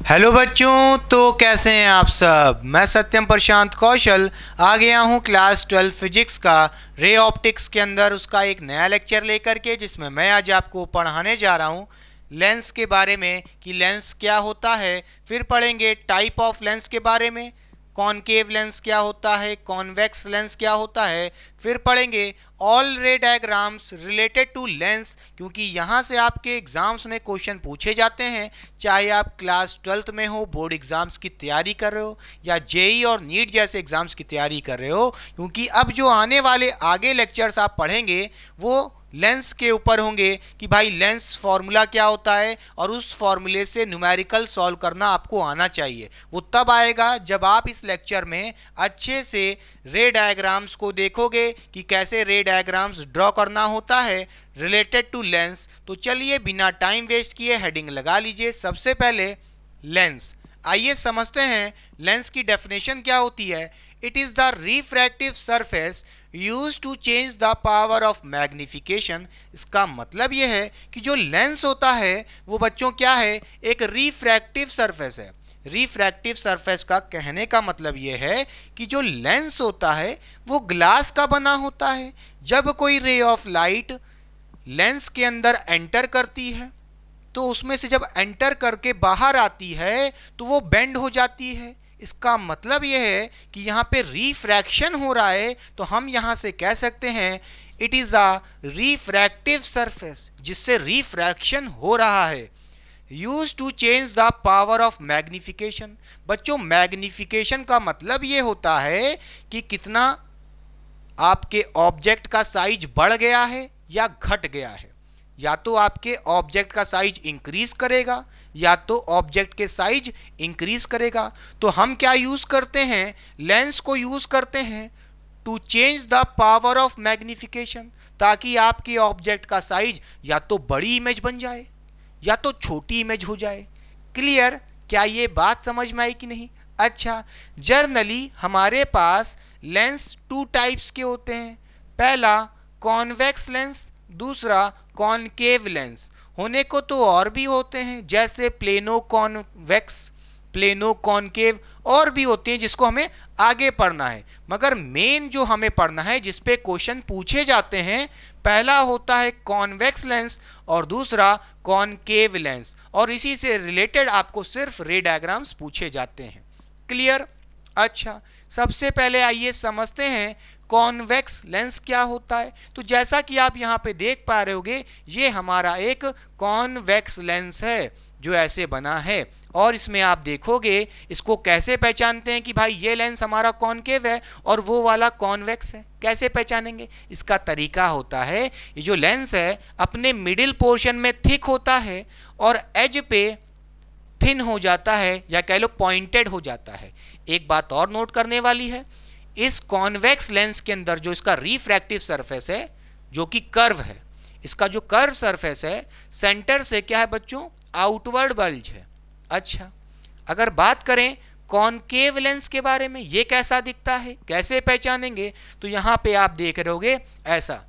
Hello बच्चों, तो कैसे हैं आप सब। मैं सत्यम प्रशांत कौशल आ गया हूं क्लास 12 फिजिक्स का रे ऑप्टिक्स के अंदर उसका एक नया लेक्चर लेकर के, जिसमें मैं आज आपको पढ़ाने जा रहा हूं लेंस के बारे में कि लेंस क्या होता है। फिर पढ़ेंगे टाइप ऑफ लेंस के बारे में, कॉनकेव लेंस क्या होता है, कॉन्वेक्स लेंस क्या होता है। फिर पढ़ेंगे ऑल रे डायग्राम्स रिलेटेड टू लेंस, क्योंकि यहाँ से आपके एग्जाम्स में क्वेश्चन पूछे जाते हैं, चाहे आप क्लास 12th में हो, बोर्ड एग्जाम्स की तैयारी कर रहे हो, या जेई और नीट जैसे एग्जाम्स की तैयारी कर रहे हो। क्योंकि अब जो आने वाले आगे लेक्चर्स आप पढ़ेंगे वो लेंस के ऊपर होंगे कि भाई लेंस फॉर्मूला क्या होता है, और उस फॉर्मूले से न्यूमेरिकल सॉल्व करना आपको आना चाहिए। वो तब आएगा जब आप इस लेक्चर में अच्छे से रे डायग्राम्स को देखोगे कि कैसे रे डायग्राम्स ड्रॉ करना होता है रिलेटेड टू लेंस। तो चलिए बिना टाइम वेस्ट किए हेडिंग लगा लीजिए। सबसे पहले लेंस, आइए समझते हैं लेंस की डेफिनेशन क्या होती है। It is the refractive surface use to change the power of magnification. इसका मतलब यह है कि जो लेंस होता है वो बच्चों क्या है, एक रिफ्रैक्टिव सरफेस है। रिफ्रैक्टिव सरफेस का कहने का मतलब यह है कि जो लेंस होता है वो ग्लास का बना होता है। जब कोई रे ऑफ लाइट लेंस के अंदर एंटर करती है तो उसमें से जब एंटर करके बाहर आती है तो वो बेंड हो जाती है। इसका मतलब यह है कि यहाँ पे रिफ्रैक्शन हो रहा है, तो हम यहाँ से कह सकते हैं it is a refractive surface, जिससे रिफ्रैक्शन हो रहा है। Use to change the power of magnification. बच्चों मैग्निफिकेशन का मतलब ये होता है कि कितना आपके ऑब्जेक्ट का साइज बढ़ गया है या घट गया है। या तो आपके ऑब्जेक्ट का साइज इंक्रीज करेगा या तो ऑब्जेक्ट के साइज इंक्रीज करेगा। तो हम क्या यूज करते हैं, लेंस को यूज करते हैं to change the power of magnification, ताकि आपके ऑब्जेक्ट का साइज या तो बड़ी इमेज बन जाए या तो छोटी इमेज हो जाए। क्लियर? क्या ये बात समझ में आई कि नहीं? अच्छा, जर्नली हमारे पास लेंस टू टाइप्स के होते हैं। पहला कॉन्वेक्स लेंस, दूसरा कॉनकेव लेंस। होने को तो और भी होते हैं, जैसे प्लेनो कॉन्वेक्स, प्लेनो कॉनकेव, और भी होते हैं जिसको हमें आगे पढ़ना है। मगर मेन जो हमें पढ़ना है, जिस पे क्वेश्चन पूछे जाते हैं, पहला होता है कॉन्वेक्स लेंस और दूसरा कॉनकेव लेंस, और इसी से रिलेटेड आपको सिर्फ रे डायग्राम्स पूछे जाते हैं। क्लियर? अच्छा, सबसे पहले आइए समझते हैं कॉन्वेक्स लेंस क्या होता है। तो जैसा कि आप यहाँ पे देख पा रहे होगे, ये हमारा एक कॉन्वेक्स लेंस है जो ऐसे बना है, और इसमें आप देखोगे इसको कैसे पहचानते हैं कि भाई ये लेंस हमारा कॉनकेव है और वो वाला कॉन्वेक्स है। कैसे पहचानेंगे? इसका तरीका होता है, ये जो लेंस है अपने मिडिल पोर्शन में थिक होता है और एज पे थिन हो जाता है, या कह लो पॉइंटेड हो जाता है। एक बात और नोट करने वाली है, इस कॉन्वेक्स लेंस के अंदर जो इसका रिफ्रैक्टिव सरफेस है जो कि कर्व है, इसका जो कर्व सरफेस है सेंटर से क्या है बच्चों, आउटवर्ड बल्ज है। अच्छा, अगर बात करें कॉनकेव लेंस के बारे में, ये कैसा दिखता है, कैसे पहचानेंगे? तो यहाँ पे आप देख रहे होगे ऐसा,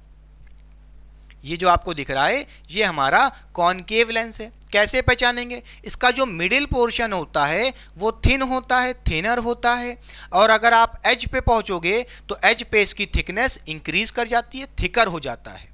ये जो आपको दिख रहा है ये हमारा कॉनकेव लेंस है। कैसे पहचानेंगे? इसका जो मिडिल पोर्शन होता है वो थिन होता है, थिनर होता है, और अगर आप एज पे पहुंचोगे तो एज पे इसकी थिकनेस इंक्रीज कर जाती है, थिकर हो जाता है।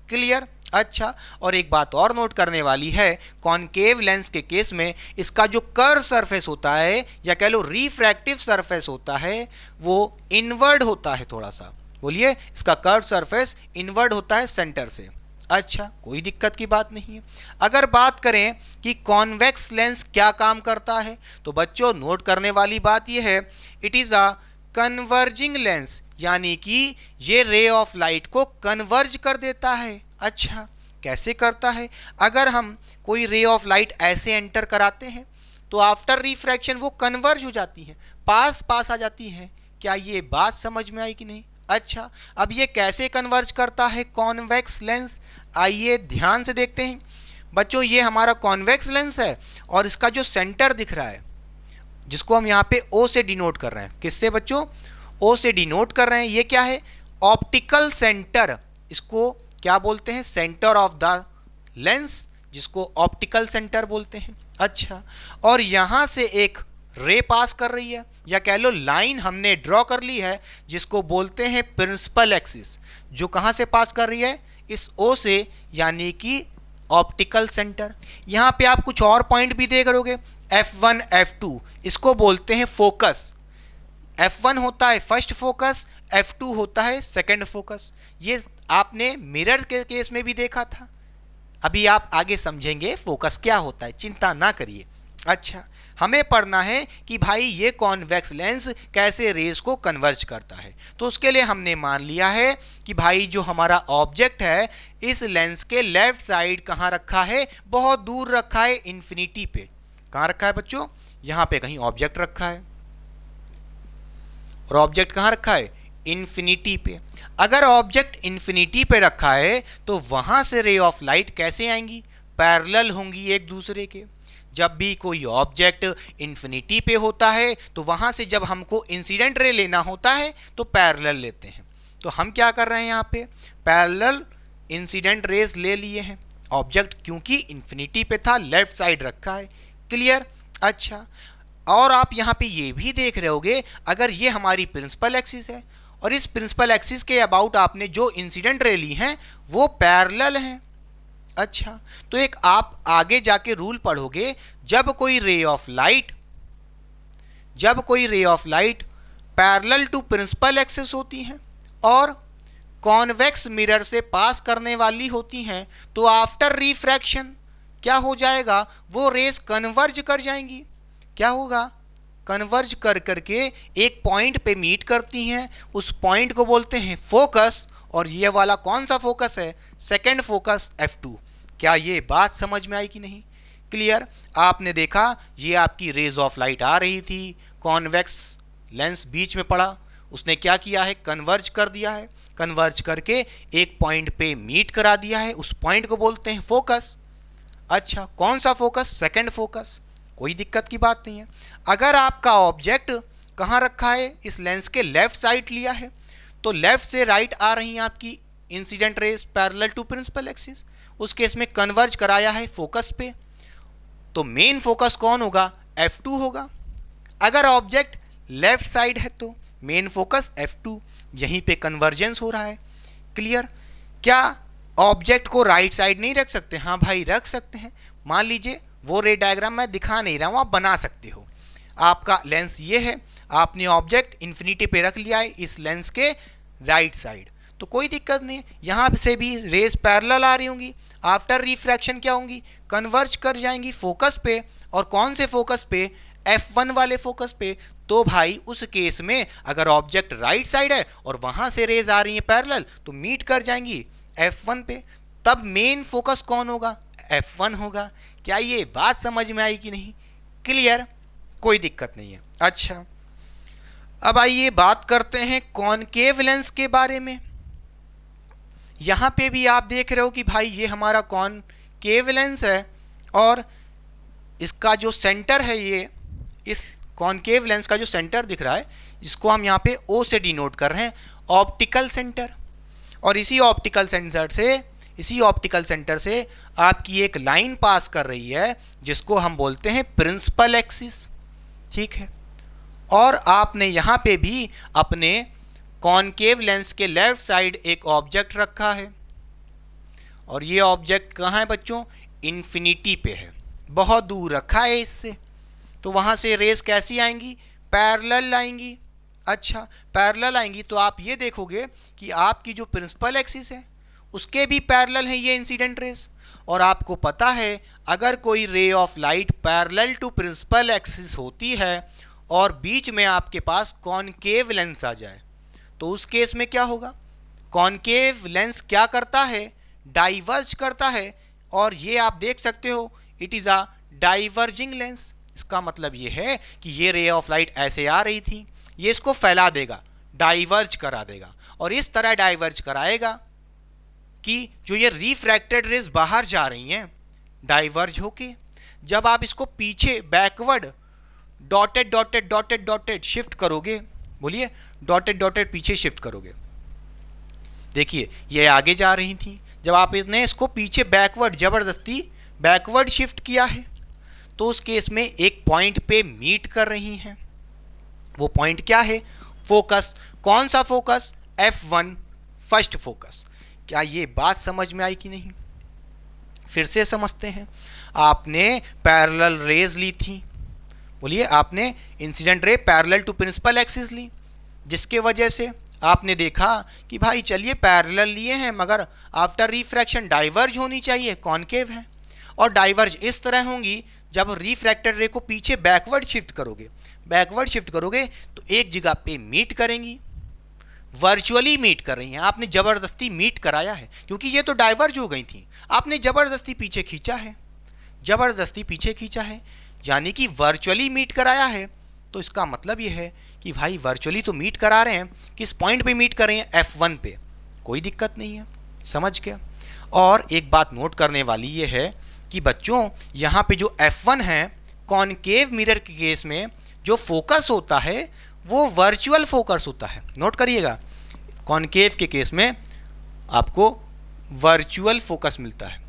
क्लियर? अच्छा, और एक बात और नोट करने वाली है, कॉनकेव लेंस के केस में इसका जो कर्व सरफेस होता है, या कह लो रिफ्रैक्टिव सरफेस होता है, वो इनवर्ड होता है थोड़ा सा। बोलिए, इसका कर्व सरफेस इनवर्ड होता है सेंटर से। अच्छा, कोई दिक्कत की बात नहीं है। अगर बात करें कि कॉन्वेक्स लेंस क्या काम करता है, तो बच्चों नोट करने वाली बात यह है, it is a converging lens, यानी कि ये रे ऑफ लाइट को कन्वर्ज कर देता है। अच्छा, कैसे करता है? अगर हम कोई रे ऑफ लाइट ऐसे एंटर कराते हैं तो आफ्टर रिफ्रैक्शन वो कन्वर्ज हो जाती है, पास पास आ जाती है। क्या ये बात समझ में आई कि नहीं? अच्छा, अब ये कैसे कन्वर्ज करता है कॉन्वेक्स लेंस, आइए ध्यान से देखते हैं। बच्चों ये हमारा कॉन्वेक्स लेंस है और इसका जो सेंटर दिख रहा है, जिसको हम यहाँ पे O से डिनोट कर रहे हैं, किससे बच्चों? O से डिनोट कर रहे हैं। ये क्या है? Optical centre. इसको क्या बोलते हैं? सेंटर ऑफ द लेंस, जिसको ऑप्टिकल सेंटर बोलते हैं। अच्छा, और यहाँ से एक रे पास कर रही है, या कह लो लाइन हमने ड्रॉ कर ली है, जिसको बोलते हैं प्रिंसिपल एक्सिस, जो कहाँ से पास कर रही है, इस O से, यानी कि ऑप्टिकल सेंटर। यहाँ पे आप कुछ और पॉइंट भी देख रहोगे, F1 F2, इसको बोलते हैं फोकस। F1 होता है फर्स्ट फोकस, F2 होता है सेकंड फोकस। ये आपने मिरर के केस में भी देखा था। अभी आप आगे समझेंगे फोकस क्या होता है, चिंता ना करिए। अच्छा, हमें पढ़ना है कि भाई ये कॉन्वेक्स लेंस कैसे रेज को कन्वर्ज करता है। तो उसके लिए हमने मान लिया है कि भाई जो हमारा ऑब्जेक्ट है, इस लेंस के लेफ्ट साइड कहाँ रखा है, बहुत दूर रखा है, इन्फिनिटी पे। कहाँ रखा है बच्चों, यहाँ पे कहीं ऑब्जेक्ट रखा है, और ऑब्जेक्ट कहाँ रखा है, इन्फिनिटी पे। अगर ऑब्जेक्ट इन्फिनिटी पे रखा है तो वहां से रे ऑफ लाइट कैसे आएंगी, पैरेलल होंगी एक दूसरे के। जब भी कोई ऑब्जेक्ट इन्फिनिटी पे होता है तो वहां से जब हमको इंसिडेंट रे लेना होता है तो पैरेलल लेते हैं। तो हम क्या कर रहे हैं, यहाँ पे पैरेलल इंसिडेंट रेज ले लिए हैं। ऑब्जेक्ट क्योंकि इन्फिनिटी पे था, लेफ्ट साइड रखा है। क्लियर। अच्छा, और आप यहाँ पे ये भी देख रहे होगे, अगर ये हमारी प्रिंसिपल एक्सिस है और इस प्रिंसिपल एक्सिस के अबाउट आपने जो इंसिडेंट रे ली हैं वो पैरेलल हैं। अच्छा, तो एक आप आगे जाके रूल पढ़ोगे, जब कोई ray of light parallel to principal axis होती हैं और कॉन्वेक्स मिरर से पास करने वाली होती हैं, तो आफ्टर रिफ्रैक्शन क्या हो जाएगा, वो रेस कन्वर्ज कर जाएंगी। क्या होगा, कन्वर्ज कर करके एक पॉइंट पे मीट करती हैं। उस पॉइंट को बोलते हैं फोकस, और ये वाला कौन सा फोकस है, सेकंड फोकस F2। क्या ये बात समझ में आई कि नहीं। क्लियर। आपने देखा ये आपकी रेज ऑफ लाइट आ रही थी, कॉन्वेक्स लेंस बीच में पड़ा, उसने क्या किया है, कन्वर्ज कर दिया है। कन्वर्ज करके एक पॉइंट पे मीट करा दिया है, उस पॉइंट को बोलते हैं फोकस। अच्छा, कौन सा फोकस, सेकंड फोकस। कोई दिक्कत की बात नहीं है। अगर आपका ऑब्जेक्ट कहाँ रखा है, इस लेंस के लेफ्ट साइड लिया है, तो लेफ्ट से राइट आ रही हैं आपकी incident rays parallel to principal axis. उस केस में कन्वर्ज कराया है फोकस पे, तो मेन फोकस कौन होगा, F2 होगा। अगर ऑब्जेक्ट लेफ्ट साइड है तो मेन फोकस F2, यहीं पे कन्वर्जेंस हो रहा है। क्लियर। क्या ऑब्जेक्ट को राइट साइड नहीं रख सकते, हाँ भाई रख सकते हैं। मान लीजिए वो रे डायग्राम मैं दिखा नहीं रहा हूँ, आप बना सकते हो। आपका लेंस ये है, आपने ऑब्जेक्ट इन्फिनिटी पे रख लिया है इस लेंस के राइट साइड, तो कोई दिक्कत नहीं है। यहाँ से भी रेज पैरेलल आ रही होंगी, आफ्टर रिफ्रैक्शन क्या होंगी, कन्वर्ज कर जाएंगी फोकस पे। और कौन से फोकस पे, F1 वाले फोकस पे। तो भाई उस केस में अगर ऑब्जेक्ट राइट साइड है और वहाँ से रेज आ रही है पैरेलल, तो मीट कर जाएंगी F1 पे। तब मेन फोकस कौन होगा, F1 होगा। क्या ये बात समझ में आई कि नहीं। क्लियर। कोई दिक्कत नहीं है। अच्छा, अब आइए बात करते हैं कॉनकेव लेंस के बारे में। यहां पे भी आप देख रहे हो कि भाई ये हमारा कॉनकेव लेंस है, और इसका जो सेंटर है, ये इस कॉनकेव लेंस का जो सेंटर दिख रहा है, जिसको हम यहाँ पे O से डिनोट कर रहे हैं, ऑप्टिकल सेंटर। और इसी ऑप्टिकल सेंटर से आपकी एक लाइन पास कर रही है, जिसको हम बोलते हैं प्रिंसिपल एक्सिस। ठीक है। और आपने यहाँ पे भी अपने कॉनकेव लेंस के लेफ्ट साइड एक ऑब्जेक्ट रखा है, और ये ऑब्जेक्ट कहाँ है बच्चों, इन्फिनिटी पे है, बहुत दूर रखा है इससे। तो वहाँ से रेस कैसी आएंगी, पैरेलल आएंगी। अच्छा, पैरेलल आएंगी तो आप ये देखोगे कि आपकी जो प्रिंसिपल एक्सिस है उसके भी पैरेलल है ये इंसिडेंट रेस। और आपको पता है अगर कोई ray of light parallel to principal axis होती है और बीच में आपके पास कॉनकेव लेंस आ जाए, तो उस केस में क्या होगा, कॉनकेव लेंस क्या करता है, डाइवर्ज करता है। और ये आप देख सकते हो, it is a diverging lens. इसका मतलब ये है कि ये रे ऑफ लाइट ऐसे आ रही थी, ये इसको फैला देगा, डाइवर्ज करा देगा, और इस तरह डाइवर्ज कराएगा कि जो ये रिफ्रैक्टेड रेज बाहर जा रही हैं, डाइवर्ज होके जब आप इसको पीछे backward dotted dotted dotted dotted shift करोगे, बोलिए डॉटेड डॉटेड पीछे शिफ्ट करोगे, देखिए ये आगे जा रही थी, जब आप इसने इसको पीछे बैकवर्ड जबरदस्ती बैकवर्ड शिफ्ट किया है, तो उस केस में एक पॉइंट पे मीट कर रही हैं। वो पॉइंट क्या है? फोकस। कौन सा फोकस? F1 first focus. क्या ये बात समझ में आई कि नहीं? फिर से समझते हैं। आपने पैरेलल रेज ली थी, बोलिए, आपने incident ray parallel to principal axis ली, जिसके वजह से आपने देखा कि भाई चलिए पैरेलल लिए हैं मगर आफ्टर रिफ्रैक्शन डाइवर्ज होनी चाहिए, कॉनकेव है, और डाइवर्ज इस तरह होंगी जब रिफ्रैक्टेड रे को पीछे बैकवर्ड शिफ्ट करोगे। बैकवर्ड शिफ्ट करोगे तो एक जगह पे मीट करेंगी, वर्चुअली मीट कर रही हैं। आपने ज़बरदस्ती मीट कराया है, क्योंकि ये तो डाइवर्ज हो गई थी, आपने ज़बरदस्ती पीछे खींचा है, ज़बरदस्ती पीछे खींचा है, यानी कि वर्चुअली मीट कराया है। तो इसका मतलब ये है कि भाई वर्चुअली तो मीट करा रहे हैं, किस पॉइंट पे मीट कर रहे हैं? F1 पे। कोई दिक्कत नहीं है, समझ गया। और एक बात नोट करने वाली ये है कि बच्चों यहाँ पे जो F1 है, कॉनकेव मिरर के केस में जो फोकस होता है वो वर्चुअल फोकस होता है। नोट करिएगा, कॉनकेव के केस में आपको वर्चुअल फोकस मिलता है।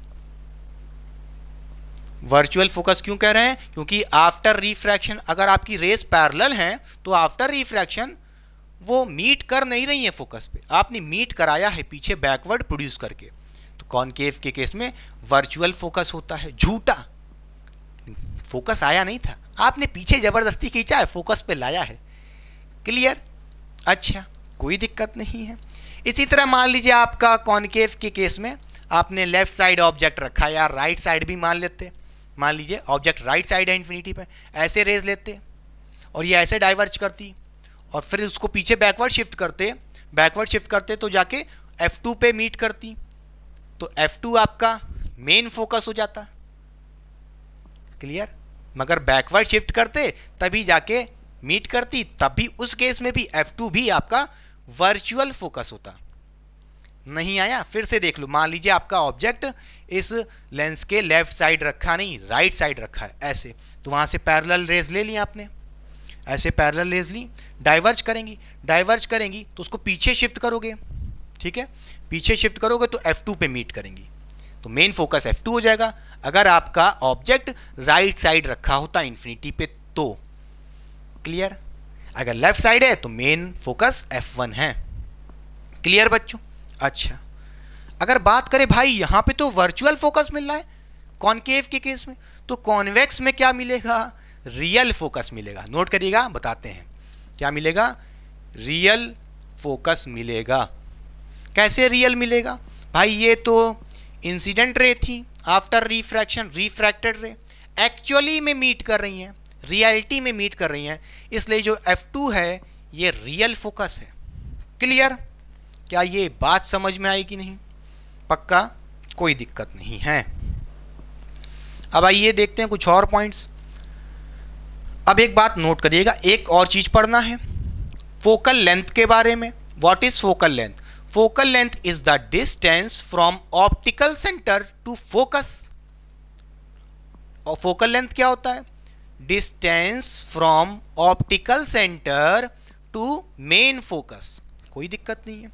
वर्चुअल फोकस क्यों कह रहे हैं? क्योंकि आफ्टर रिफ्रैक्शन अगर आपकी रेस पैरेलल हैं तो आफ्टर रिफ्रैक्शन वो मीट कर नहीं रही है फोकस पे, आपने मीट कराया है पीछे बैकवर्ड प्रोड्यूस करके। तो कॉनकेव के केस में वर्चुअल फोकस होता है। झूठा फोकस आया नहीं था, आपने पीछे जबरदस्ती खींचा है, फोकस पे लाया है। क्लियर? अच्छा, कोई दिक्कत नहीं है। इसी तरह मान लीजिए आपका कॉनकेव के केस में आपने लेफ्ट साइड ऑब्जेक्ट रखा, या राइट साइड भी मान लेते, मान लीजिए ऑब्जेक्ट राइट साइड है इन्फिनिटी पे, ऐसे रेज लेते और ये ऐसे डाइवर्ज करती और फिर उसको पीछे बैकवर्ड शिफ्ट करते तो जाके F2 पे मीट करती, तो F2 आपका मेन फोकस हो जाता। क्लियर? मगर बैकवर्ड शिफ्ट करते तभी जाके मीट करती, तभी उस केस में भी F2 भी आपका वर्चुअल फोकस होता। नहीं आया? फिर से देख लो। मान लीजिए आपका ऑब्जेक्ट इस लेंस के लेफ्ट साइड रखा नहीं, राइट साइड रखा है ऐसे, तो वहाँ से पैरेलल रेज ले ली आपने, ऐसे पैरेलल रेज ली, डाइवर्ज करेंगी तो उसको पीछे शिफ्ट करोगे, ठीक है, पीछे शिफ्ट करोगे तो F2 पे मीट करेंगी, तो मेन फोकस F2 हो जाएगा। अगर आपका ऑब्जेक्ट राइट साइड रखा होता इन्फिनिटी पे तो। क्लियर? अगर लेफ्ट साइड है तो मेन फोकस F1 है। क्लियर बच्चों? अच्छा, अगर बात करें भाई यहाँ पे तो वर्चुअल फोकस मिल रहा है कॉनकेव के केस में, तो कॉन्वेक्स में क्या मिलेगा? रियल फोकस मिलेगा। नोट करिएगा, बताते हैं क्या मिलेगा। रियल फोकस मिलेगा। कैसे रियल मिलेगा भाई? ये तो इंसिडेंट रे थी, आफ्टर रिफ्रैक्शन रिफ्रैक्टेड रे एक्चुअली में मीट कर रही हैं, रियलिटी में मीट कर रही हैं, इसलिए जो F2 है ये रियल फोकस है। क्लियर? क्या ये बात समझ में आई कि नहीं? पक्का? कोई दिक्कत नहीं है। अब आइए देखते हैं कुछ और पॉइंट्स। अब एक बात नोट करिएगा, एक और चीज पढ़ना है फोकल लेंथ के बारे में। What is focal length? Focal length is the distance from optical centre to focus. और फोकल लेंथ क्या होता है? Distance from optical centre to main focus. कोई दिक्कत नहीं है।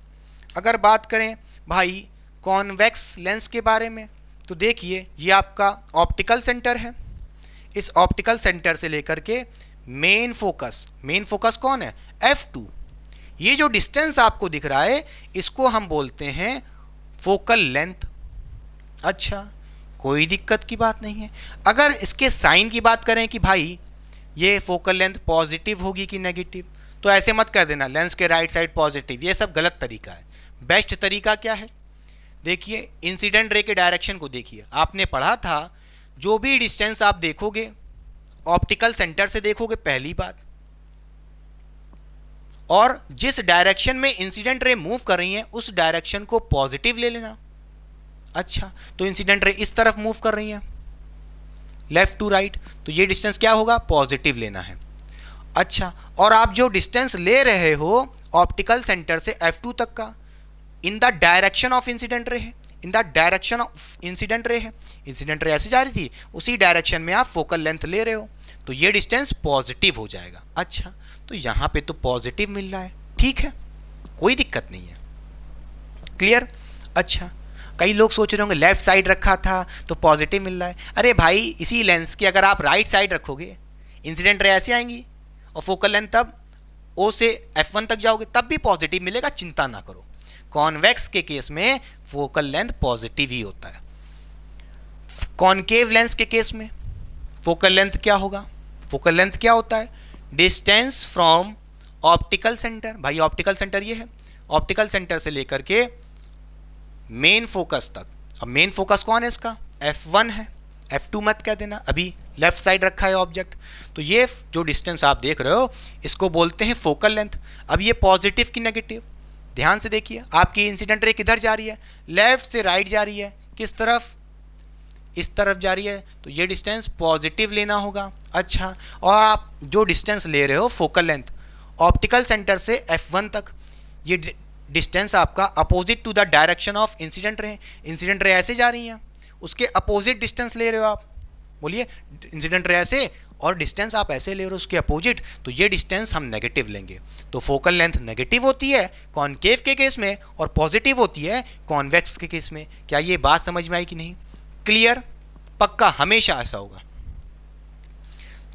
अगर बात करें भाई कॉन्वेक्स लेंस के बारे में, तो देखिए ये आपका ऑप्टिकल सेंटर है, इस ऑप्टिकल सेंटर से लेकर के मेन फोकस कौन है? F2। ये जो डिस्टेंस आपको दिख रहा है इसको हम बोलते हैं फोकल लेंथ। अच्छा, कोई दिक्कत की बात नहीं है। अगर इसके साइन की बात करें कि भाई ये फोकल लेंथ पॉजिटिव होगी कि नेगेटिव, तो ऐसे मत कर देना लेंस के राइट साइड पॉजिटिव, ये सब गलत तरीका है। बेस्ट तरीका क्या है? देखिए इंसिडेंट रे के डायरेक्शन को देखिए। आपने पढ़ा था जो भी डिस्टेंस आप देखोगे ऑप्टिकल सेंटर से देखोगे पहली बात, और जिस डायरेक्शन में इंसिडेंट रे मूव कर रही है उस डायरेक्शन को पॉजिटिव ले लेना। अच्छा, तो इंसिडेंट रे इस तरफ मूव कर रही है लेफ्ट टू राइट, तो ये डिस्टेंस क्या होगा? पॉजिटिव लेना है। अच्छा, और आप जो डिस्टेंस ले रहे हो ऑप्टिकल सेंटर से F2 तक का, in the direction of incident ray है, in the direction of incident ray है, इंसिडेंट रे ऐसे जा रही थी, उसी डायरेक्शन में आप फोकल लेंथ ले रहे हो, तो ये डिस्टेंस पॉजिटिव हो जाएगा। अच्छा, तो यहाँ पे तो पॉजिटिव मिल रहा है, ठीक है, कोई दिक्कत नहीं है। क्लियर? अच्छा, कई लोग सोच रहे होंगे लेफ्ट साइड रखा था तो पॉजिटिव मिल रहा है। अरे भाई, इसी लेंस की अगर आप राइट साइड रखोगे, इंसिडेंट रे ऐसे आएंगी और फोकल लेंथ तब O से F1 तक जाओगे तब भी पॉजिटिव मिलेगा, चिंता ना करो। कॉन्वेक्स के केस में फोकल लेंथ पॉजिटिव ही होता है। कॉनकेव लेंस के केस में फोकल लेंथ क्या होगा? फोकल लेंथ क्या होता है? Distance from optical centre. भाई ऑप्टिकल सेंटर ये है, ऑप्टिकल सेंटर से लेकर के मेन फोकस तक। अब मेन फोकस कौन है इसका? F1 है, F2 मत कह देना, अभी लेफ्ट साइड रखा है ऑब्जेक्ट। तो ये जो डिस्टेंस आप देख रहे हो इसको बोलते हैं फोकल लेंथ। अब ये पॉजिटिव की नेगेटिव, ध्यान से देखिए, आपकी इंसिडेंट रे किधर जा रही है? लेफ्ट से राइट जा रही है। किस तरफ? इस तरफ जा रही है, तो ये डिस्टेंस पॉजिटिव लेना होगा। अच्छा, और आप जो डिस्टेंस ले रहे हो फोकल लेंथ ऑप्टिकल सेंटर से F1 तक, ये डिस्टेंस आपका opposite to the direction of incident ray. Incident ray ऐसे जा रही हैं, उसके अपोजिट डिस्टेंस ले रहे हो आप। बोलिए, इंसिडेंट रे ऐसे और डिस्टेंस आप ऐसे ले रहे हो उसके अपोजिट, तो ये डिस्टेंस हम नेगेटिव लेंगे। तो फोकल लेंथ नेगेटिव होती है कॉनकेव के केस में और पॉजिटिव होती है कॉन्वेक्स के केस में। क्या ये बात समझ में आई कि नहीं? क्लियर? पक्का, हमेशा ऐसा होगा।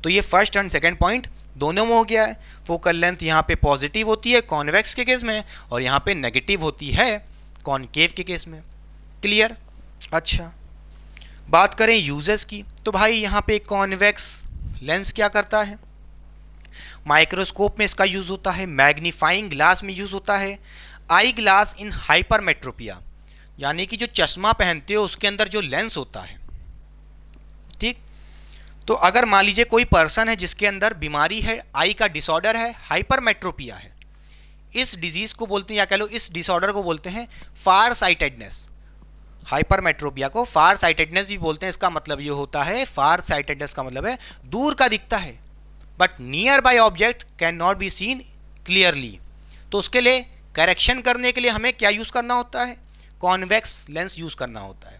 तो ये फर्स्ट एंड सेकंड पॉइंट दोनों में हो गया है। फोकल लेंथ यहाँ पे पॉजिटिव होती है कॉन्वेक्स के केस में और यहाँ पे नेगेटिव होती है कॉनकेव के केस में। क्लियर? अच्छा, बात करें यूजेस की, तो भाई यहाँ पे कॉन्वेक्स लेंस क्या करता है? माइक्रोस्कोप में इसका यूज़ होता है, मैग्नीफाइंग ग्लास में यूज़ होता है, आई ग्लास इन हाइपरमेट्रोपिया, यानी कि जो चश्मा पहनते हो उसके अंदर जो लेंस होता है, ठीक। तो अगर मान लीजिए कोई पर्सन है जिसके अंदर बीमारी है, आई का डिसऑर्डर है, हाइपरमेट्रोपिया है, इस डिजीज को बोलते हैं, या कह लो इस डिसऑर्डर को बोलते हैं फार साइटेडनेस। हाइपरमेट्रोपिया को फार साइटेडनेस भी बोलते हैं। इसका मतलब ये होता है, फार साइटेडनेस का मतलब है दूर का दिखता है, but near by object can not be seen clearly. तो उसके लिए करेक्शन करने के लिए हमें क्या यूज़ करना होता है? कॉन्वेक्स लेंस यूज़ करना होता है।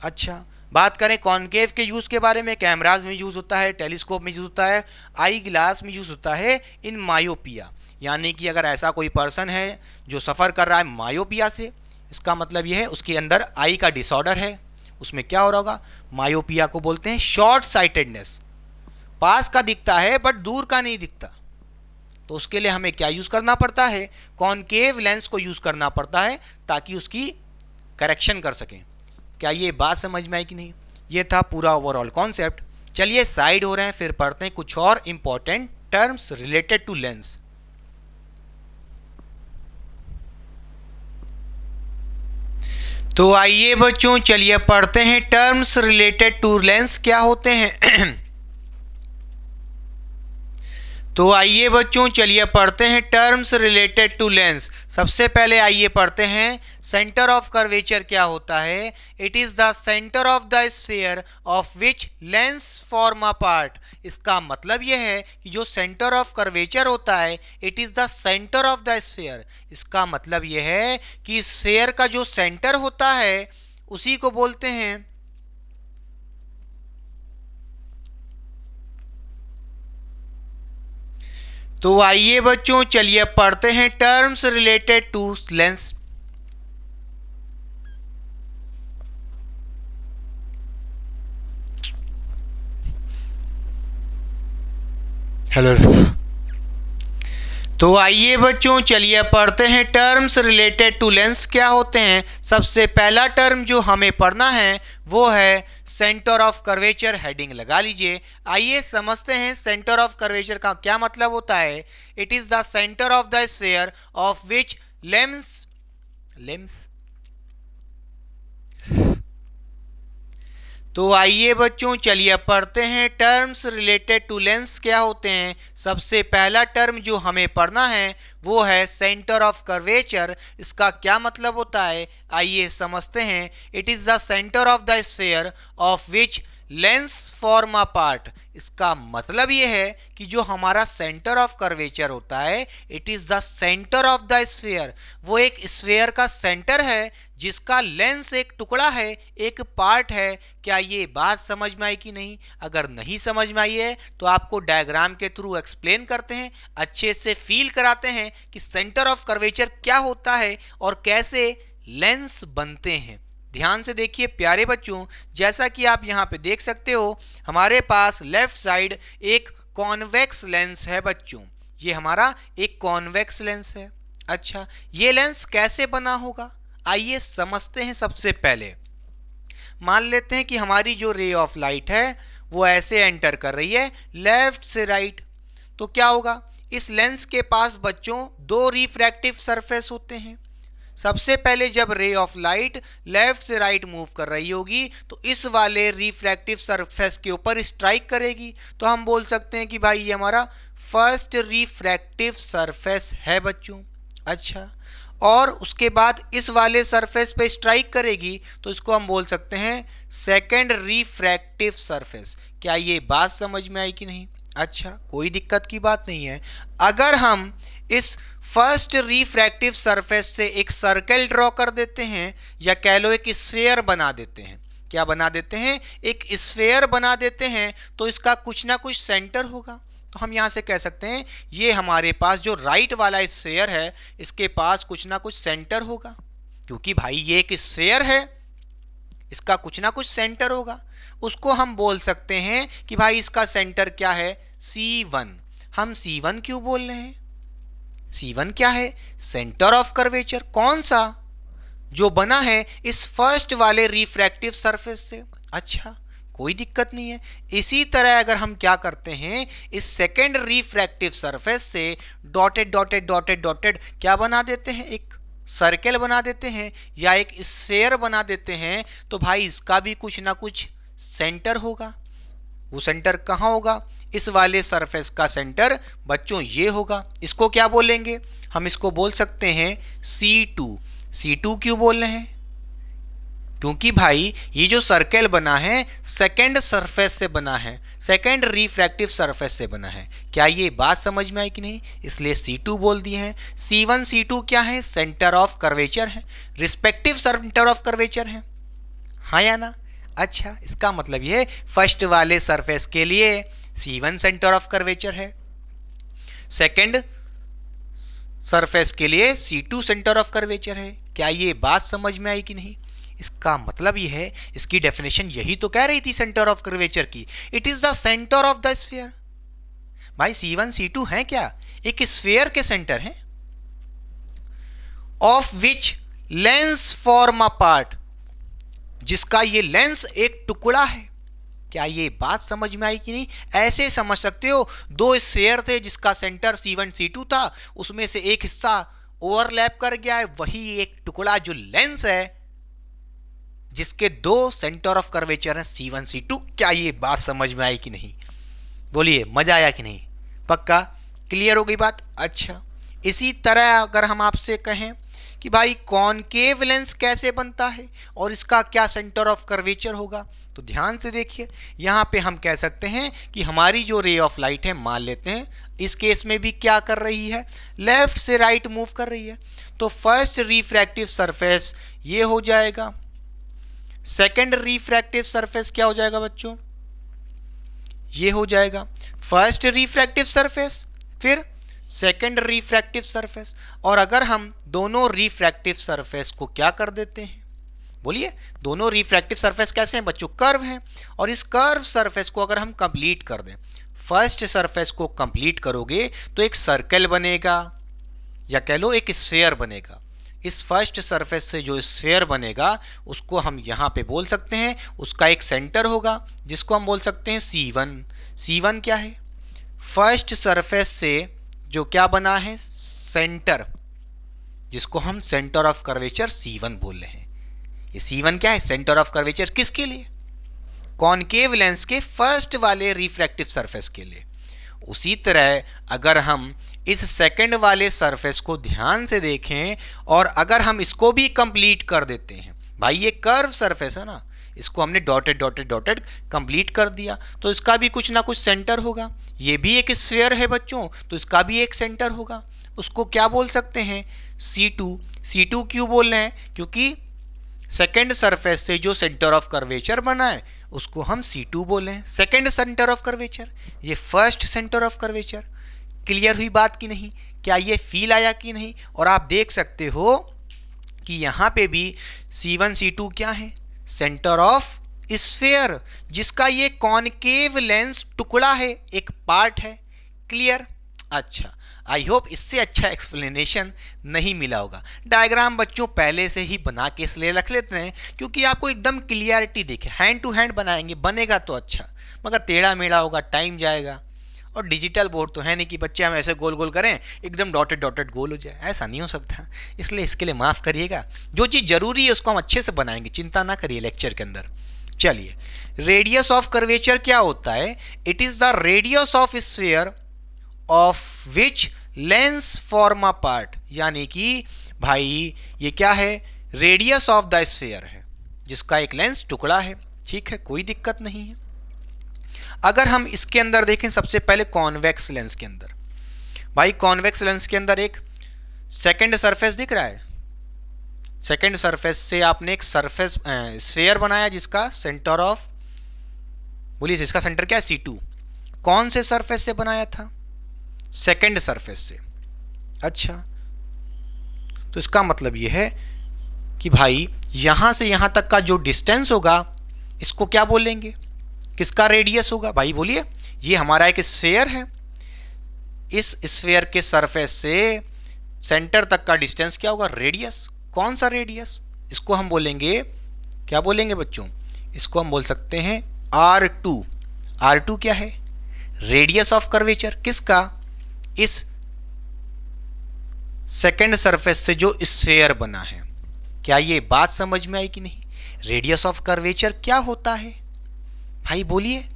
अच्छा, बात करें कॉनकेव के यूज़ के बारे में, कैमराज में यूज़ होता है, टेलीस्कोप में यूज़ होता है, आई ग्लास में यूज़ होता है इन मायोपिया, यानी कि अगर ऐसा कोई पर्सन है जो सफ़र कर रहा है मायोपिया से, इसका मतलब यह है उसके अंदर आई का डिसऑर्डर है, उसमें क्या हो रहा होगा? मायोपिया को बोलते हैं शॉर्ट साइटेडनेस, पास का दिखता है बट दूर का नहीं दिखता। तो उसके लिए हमें क्या यूज़ करना पड़ता है? कॉनकेव लेंस को यूज़ करना पड़ता है ताकि उसकी करेक्शन कर सकें। क्या ये बात समझ में आई कि नहीं? ये था पूरा ओवरऑल कॉन्सेप्ट। चलिए साइड हो रहे हैं, फिर पढ़ते हैं कुछ और important terms related to lens. तो आइए बच्चों, चलिए पढ़ते हैं टर्म्स रिलेटेड टू लेंस क्या होते हैं। तो आइए बच्चों, चलिए पढ़ते हैं टर्म्स रिलेटेड टू लेंस। सबसे पहले आइए पढ़ते हैं सेंटर ऑफ कर्वेचर क्या होता है। It is the centre of the sphere of which lens form a part. इसका मतलब यह है कि जो सेंटर ऑफ कर्वेचर होता है, it is the centre of the sphere. इसका मतलब यह है कि स्फीयर का जो सेंटर होता है उसी को बोलते हैं तो आइए बच्चों, चलिए पढ़ते हैं terms related to lens. Hello. तो आइए बच्चों, चलिए पढ़ते हैं टर्म्स रिलेटेड टू लेंस क्या होते हैं। सबसे पहला टर्म जो हमें पढ़ना है वो है सेंटर ऑफ कर्वेचर। हेडिंग लगा लीजिए। आइए समझते हैं सेंटर ऑफ कर्वेचर का क्या मतलब होता है। It is the centre of the sphere of which lens तो आइए बच्चों, चलिए पढ़ते हैं टर्म्स रिलेटेड टू लेंस क्या होते हैं। सबसे पहला टर्म जो हमें पढ़ना है वो है सेंटर ऑफ कर्वेचर। इसका क्या मतलब होता है, आइए समझते हैं। It is the centre of the sphere of which lens form a part. इसका मतलब ये है कि जो हमारा सेंटर ऑफ कर्वेचर होता है, it is the centre of the sphere. वो एक स्फीयर का सेंटर है जिसका लेंस एक टुकड़ा है, एक पार्ट है। क्या ये बात समझ में आई कि नहीं? अगर नहीं समझ में आई है तो आपको डायग्राम के थ्रू एक्सप्लेन करते हैं, अच्छे से फील कराते हैं कि सेंटर ऑफ कर्वेचर क्या होता है और कैसे लेंस बनते हैं। ध्यान से देखिए प्यारे बच्चों, जैसा कि आप यहाँ पे देख सकते हो हमारे पास लेफ्ट साइड एक कॉन्वेक्स लेंस है बच्चों। ये हमारा एक कॉन्वेक्स लेंस है। अच्छा, ये लेंस कैसे बना होगा, आइए समझते हैं। सबसे पहले मान लेते हैं कि हमारी जो रे ऑफ लाइट है वो ऐसे एंटर कर रही है लेफ्ट से राइट, तो क्या होगा, इस लेंस के पास बच्चों दो रिफ्रैक्टिव सरफेस होते हैं। सबसे पहले जब रे ऑफ लाइट लेफ्ट से राइट मूव कर रही होगी तो इस वाले रिफ्रैक्टिव सरफेस के ऊपर स्ट्राइक करेगी, तो हम बोल सकते हैं कि भाई ये हमारा फर्स्ट रिफ्रैक्टिव सरफेस है बच्चों। अच्छा, और उसके बाद इस वाले सरफेस पे स्ट्राइक करेगी तो इसको हम बोल सकते हैं सेकंड रिफ्रैक्टिव सरफेस। क्या ये बात समझ में आई कि नहीं? अच्छा, कोई दिक्कत की बात नहीं है। अगर हम इस फर्स्ट रिफ्रैक्टिव सरफेस से एक सर्कल ड्रॉ कर देते हैं या कह लो एक स्फेयर बना देते हैं, क्या बना देते हैं, एक स्फेयर बना देते हैं, तो इसका कुछ ना कुछ सेंटर होगा। तो हम यहाँ से कह सकते हैं ये हमारे पास जो राइट वाला स्फेयर है इसके पास कुछ ना कुछ सेंटर होगा, क्योंकि भाई ये एक स्फेयर है, इसका कुछ ना कुछ सेंटर होगा। उसको हम बोल सकते हैं कि भाई इसका सेंटर क्या है, C1। हम C1 क्यों बोल रहे हैं? C1 क्या है? Centre of curvature. कौन सा? जो बना है इस फर्स्ट वाले रिफ्रैक्टिव सरफेस से। अच्छा, कोई दिक्कत नहीं है। इसी तरह अगर हम क्या करते हैं, इस सेकेंड रिफ्रैक्टिव सरफेस से डॉटेड डॉटेड डॉटेड डॉटेड क्या बना देते हैं, एक सर्कल बना देते हैं या एक स्फेयर बना देते हैं, तो भाई इसका भी कुछ ना कुछ सेंटर होगा। वो सेंटर कहाँ होगा? इस वाले सरफेस का सेंटर बच्चों ये होगा। इसको क्या बोलेंगे? हम इसको बोल सकते हैं C2। C2 क्यों बोल रहे हैं? क्योंकि भाई ये जो सर्कल बना है सेकेंड सरफेस से बना है, सेकेंड रिफ्रैक्टिव सरफेस से बना है। क्या ये बात समझ में आई कि नहीं? इसलिए C2 बोल दिए हैं। C1 C2 क्या है? सेंटर ऑफ कर्वेचर है, रिस्पेक्टिव सेंटर ऑफ कर्वेचर है, हाँ या ना? अच्छा, इसका मतलब ये फर्स्ट वाले सरफेस के लिए C1 सेंटर ऑफ कर्वेचर है, सेकेंड सरफेस के लिए C2 सेंटर ऑफ कर्वेचर है। क्या ये बात समझ में आई कि नहीं? इसका मतलब ये है, इसकी डेफिनेशन यही तो कह रही थी सेंटर ऑफ कर्वेचर की, it is the centre of the sphere. भाई C1 C2 है क्या? एक स्फीयर के सेंटर हैं, of which lens form a part, जिसका ये लेंस एक टुकड़ा है। क्या ये बात समझ में आई कि नहीं? ऐसे समझ सकते हो, दो स्फीयर थे जिसका सेंटर C1 C2 था, उसमें से एक हिस्सा ओवरलैप कर गया है, वही एक टुकड़ा जो लेंस है जिसके दो सेंटर ऑफ कर्वेचर हैं C1 C2। क्या ये बात समझ में आई कि नहीं? बोलिए, मजा आया कि नहीं? पक्का क्लियर हो गई बात? अच्छा, इसी तरह अगर हम आपसे कहें कि भाई कॉनकेव लेंस कैसे बनता है और इसका क्या सेंटर ऑफ कर्वेचर होगा, तो ध्यान से देखिए। यहाँ पे हम कह सकते हैं कि हमारी जो रे ऑफ लाइट है, मान लेते हैं इस केस में भी क्या कर रही है, लेफ्ट से राइट मूव कर रही है, तो फर्स्ट रिफ्रैक्टिव सरफेस ये हो जाएगा, सेकेंड रिफ्रैक्टिव सरफेस क्या हो जाएगा बच्चों, ये हो जाएगा फर्स्ट रिफ्रैक्टिव सरफेस, फिर सेकेंड रिफ्रैक्टिव सरफेस। और अगर हम दोनों रिफ्रैक्टिव सरफेस को क्या कर देते हैं, बोलिए, दोनों रिफ्रैक्टिव सरफेस कैसे हैं बच्चों? कर्व हैं। और इस कर्व सरफेस को अगर हम कंप्लीट कर दें, फर्स्ट सरफेस को कंप्लीट करोगे तो एक सर्कल बनेगा या कह लो एक स्फीयर बनेगा। इस फर्स्ट सरफेस से जो स्फीयर बनेगा उसको हम यहाँ पे बोल सकते हैं, उसका एक सेंटर होगा जिसको हम बोल सकते हैं C1। C1 क्या है? फर्स्ट सरफेस से जो क्या बना है, सेंटर, जिसको हम सेंटर ऑफ कर्वेचर C1 बोल रहे हैं। ये C1 क्या है? सेंटर ऑफ कर्वेचर किसके लिए? कॉनकेव लेंस के फर्स्ट वाले रिफ्रैक्टिव सरफेस के लिए। उसी तरह अगर हम इस सेकंड वाले सरफेस को ध्यान से देखें और अगर हम इसको भी कंप्लीट कर देते हैं, भाई ये कर्व सरफेस है ना, इसको हमने डॉटेड डॉटेड डॉटेड कंप्लीट कर दिया, तो इसका भी कुछ ना कुछ सेंटर होगा। ये भी एक स्फीयर है बच्चों, तो इसका भी एक सेंटर होगा। उसको क्या बोल सकते हैं? C2। C2 क्यों बोल रहे हैं? क्योंकि सेकेंड सरफेस से जो सेंटर ऑफ कर्वेचर बना है उसको हम C2 बोले हैं, सेकेंड सेंटर ऑफ कर्वेचर, ये first centre of curvature. Clear हुई बात कि नहीं? क्या ये फील आया कि नहीं? और आप देख सकते हो कि यहाँ पे भी C1 C2 क्या है, सेंटर ऑफ स्फीयर, जिसका ये कॉनकेव लेंस टुकड़ा है, एक पार्ट है। क्लियर? अच्छा, आई होप इससे अच्छा एक्सप्लेनेशन नहीं मिला होगा। डायग्राम बच्चों पहले से ही बना के इसलिए रख लेते हैं क्योंकि आपको एकदम क्लियरिटी दिखे। हैंड टू हैंड बनाएंगे, बनेगा तो अच्छा, मगर टेढ़ा मेढ़ा होगा, टाइम जाएगा। और डिजिटल बोर्ड तो है नहीं कि बच्चे हम ऐसे गोल गोल करें एकदम डॉटेड डॉटेड गोल हो जाए, ऐसा नहीं हो सकता। इसलिए इसके लिए माफ़ करिएगा, जो चीज़ ज़रूरी है उसको हम अच्छे से बनाएंगे, चिंता ना करिए लेक्चर के अंदर। चलिए, रेडियस ऑफ कर्वेचर क्या होता है? It is the radius of sphere of which lens form a part, यानी कि भाई ये क्या है, रेडियस ऑफ द स्फीयर है जिसका एक लेंस टुकड़ा है। ठीक है, कोई दिक्कत नहीं है। अगर हम इसके अंदर देखें, सबसे पहले कॉन्वेक्स लेंस के अंदर, भाई कॉन्वेक्स लेंस के अंदर एक सेकंड सरफेस दिख रहा है। सेकंड सरफेस से आपने एक सरफेस स्फीयर बनाया जिसका सेंटर ऑफ, बोलिए इसका सेंटर क्या है, C2। कौन से सरफेस से बनाया था? सेकंड सरफेस से। अच्छा, तो इसका मतलब यह है कि भाई यहां से यहां तक का जो डिस्टेंस होगा इसको क्या बोलेंगे, किसका रेडियस होगा? भाई बोलिए, ये हमारा एक स्फीयर है, इस स्फीयर के सरफेस से सेंटर तक का डिस्टेंस क्या होगा, रेडियस। कौन सा रेडियस? इसको हम बोलेंगे, क्या बोलेंगे बच्चों, इसको हम बोल सकते हैं R2। R2 क्या है? रेडियस ऑफ कर्वेचर, किसका? इस सेकंड सरफेस से जो स्फीयर बना है। क्या ये बात समझ में आई कि नहीं? रेडियस ऑफ कर्वेचर क्या होता है भाई बोलिए?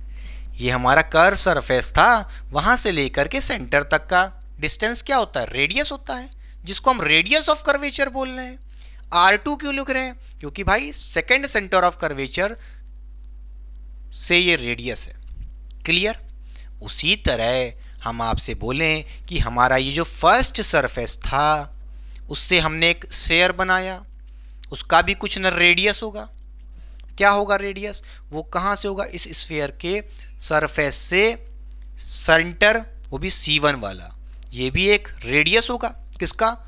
ये हमारा कर्व सरफेस था, वहां से लेकर के सेंटर तक का डिस्टेंस क्या होता है, रेडियस होता है, जिसको हम रेडियस ऑफ कर्वेचर बोल रहे हैं। R2 क्यों लिख रहे हैं? क्योंकि भाई सेकंड सेंटर ऑफ कर्वेचर से ये रेडियस है। क्लियर? उसी तरह हम आपसे बोलें कि हमारा ये जो फर्स्ट सरफेस था उससे हमने एक स्फीयर बनाया, उसका भी कुछ न रेडियस होगा। क्या होगा रेडियस? वो कहाँ से होगा? इस स्फीयर के सरफेस से सेंटर, वो भी C1 वाला, ये भी एक रेडियस होगा। किसका?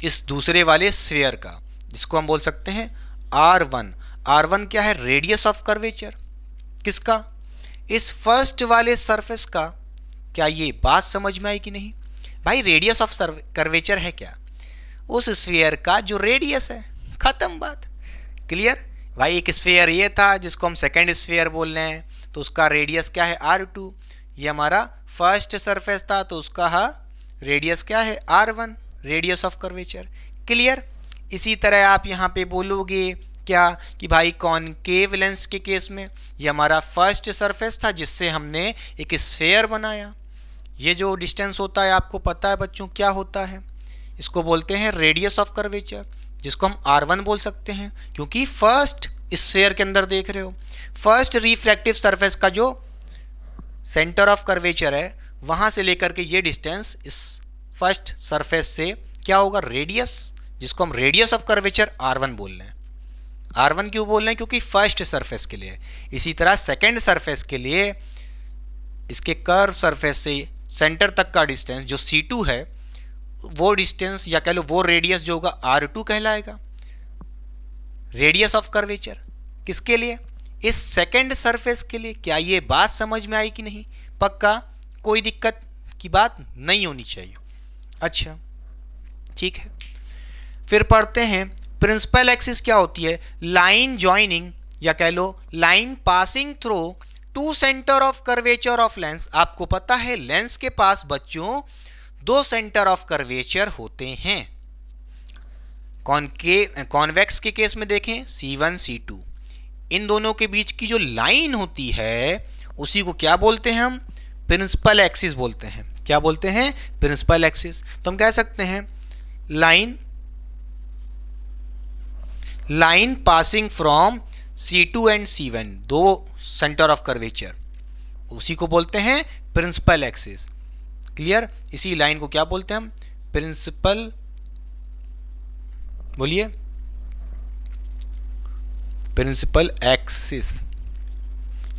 इस दूसरे वाले स्फीयर का, जिसको हम बोल सकते हैं R1। R1 क्या है? Radius of curvature. किसका? इस फर्स्ट वाले सरफेस का। क्या ये बात समझ में आई कि नहीं? भाई रेडियस ऑफ कर्वेचर है क्या? उस स्फीयर का जो रेडियस है, खत्म बात। क्लियर? भाई एक स्फीयर ये था जिसको हम सेकंड स्फीयर बोल रहे हैं, तो उसका रेडियस क्या है? R2। ये हमारा फर्स्ट सरफेस था तो उसका रेडियस क्या है? R1, radius of curvature. Clear? इसी तरह आप यहाँ पे बोलोगे क्या कि भाई कॉनकेव लेंस के केस में ये हमारा फर्स्ट सरफेस था जिससे हमने एक स्फीयर बनाया। ये जो डिस्टेंस होता है आपको पता है बच्चों क्या होता है? इसको बोलते हैं रेडियस ऑफ कर्वेचर, जिसको हम R1 बोल सकते हैं, क्योंकि फर्स्ट स्फीयर के अंदर देख रहे हो, फर्स्ट रिफ्रैक्टिव सरफेस का जो सेंटर ऑफ कर्वेचर है वहां से लेकर के ये डिस्टेंस इस फर्स्ट सरफेस से क्या होगा? रेडियस, जिसको हम रेडियस ऑफ कर्वेचर R1 बोल रहे हैं। R1 क्यों बोल रहे हैं? क्योंकि फर्स्ट सरफेस के लिए। इसी तरह सेकेंड सरफेस के लिए इसके कर्व सरफेस से सेंटर तक का डिस्टेंस जो C2 है, वो डिस्टेंस या कह लो वो रेडियस जो होगा R2 कहलाएगा, रेडियस ऑफ कर्वेचर। किसके लिए? इस सेकंड सरफेस के लिए। क्या ये बात समझ में आई कि नहीं? पक्का? कोई दिक्कत की बात नहीं होनी चाहिए। अच्छा ठीक है, फिर पढ़ते हैं प्रिंसिपल एक्सिस क्या होती है? लाइन जॉइनिंग या कह लो line passing through to centre of curvature of lens. आपको पता है लेंस के पास बच्चों दो सेंटर ऑफ कर्वेचर होते हैं। कॉन्वेक्स के केस में देखें C1 C2, इन दोनों के बीच की जो लाइन होती है उसी को क्या बोलते हैं हम? प्रिंसिपल एक्सिस बोलते हैं। क्या बोलते हैं? Principal axis. तो हम कह सकते हैं line passing from C2 and C1, दो सेंटर ऑफ कर्वेचर, उसी को बोलते हैं प्रिंसिपल एक्सिस। क्लियर? इसी लाइन को क्या बोलते हैं हम? प्रिंसिपल, बोलिए, प्रिंसिपल एक्सिस।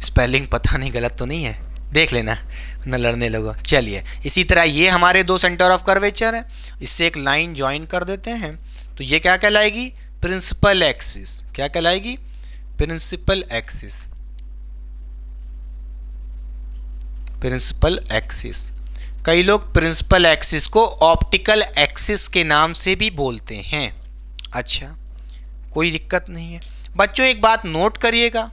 स्पेलिंग पता नहीं गलत तो नहीं है, देख लेना न लड़ने लगो। चलिए, इसी तरह ये हमारे दो सेंटर ऑफ कर्वेचर है, इससे एक लाइन ज्वाइन कर देते हैं तो ये क्या कहलाएगी? Principal axis. क्या कहलाएगी? Principal axis. Principal axis. कई लोग प्रिंसिपल एक्सिस को ऑप्टिकल एक्सिस के नाम से भी बोलते हैं। अच्छा, कोई दिक्कत नहीं है बच्चों। एक बात नोट करिएगा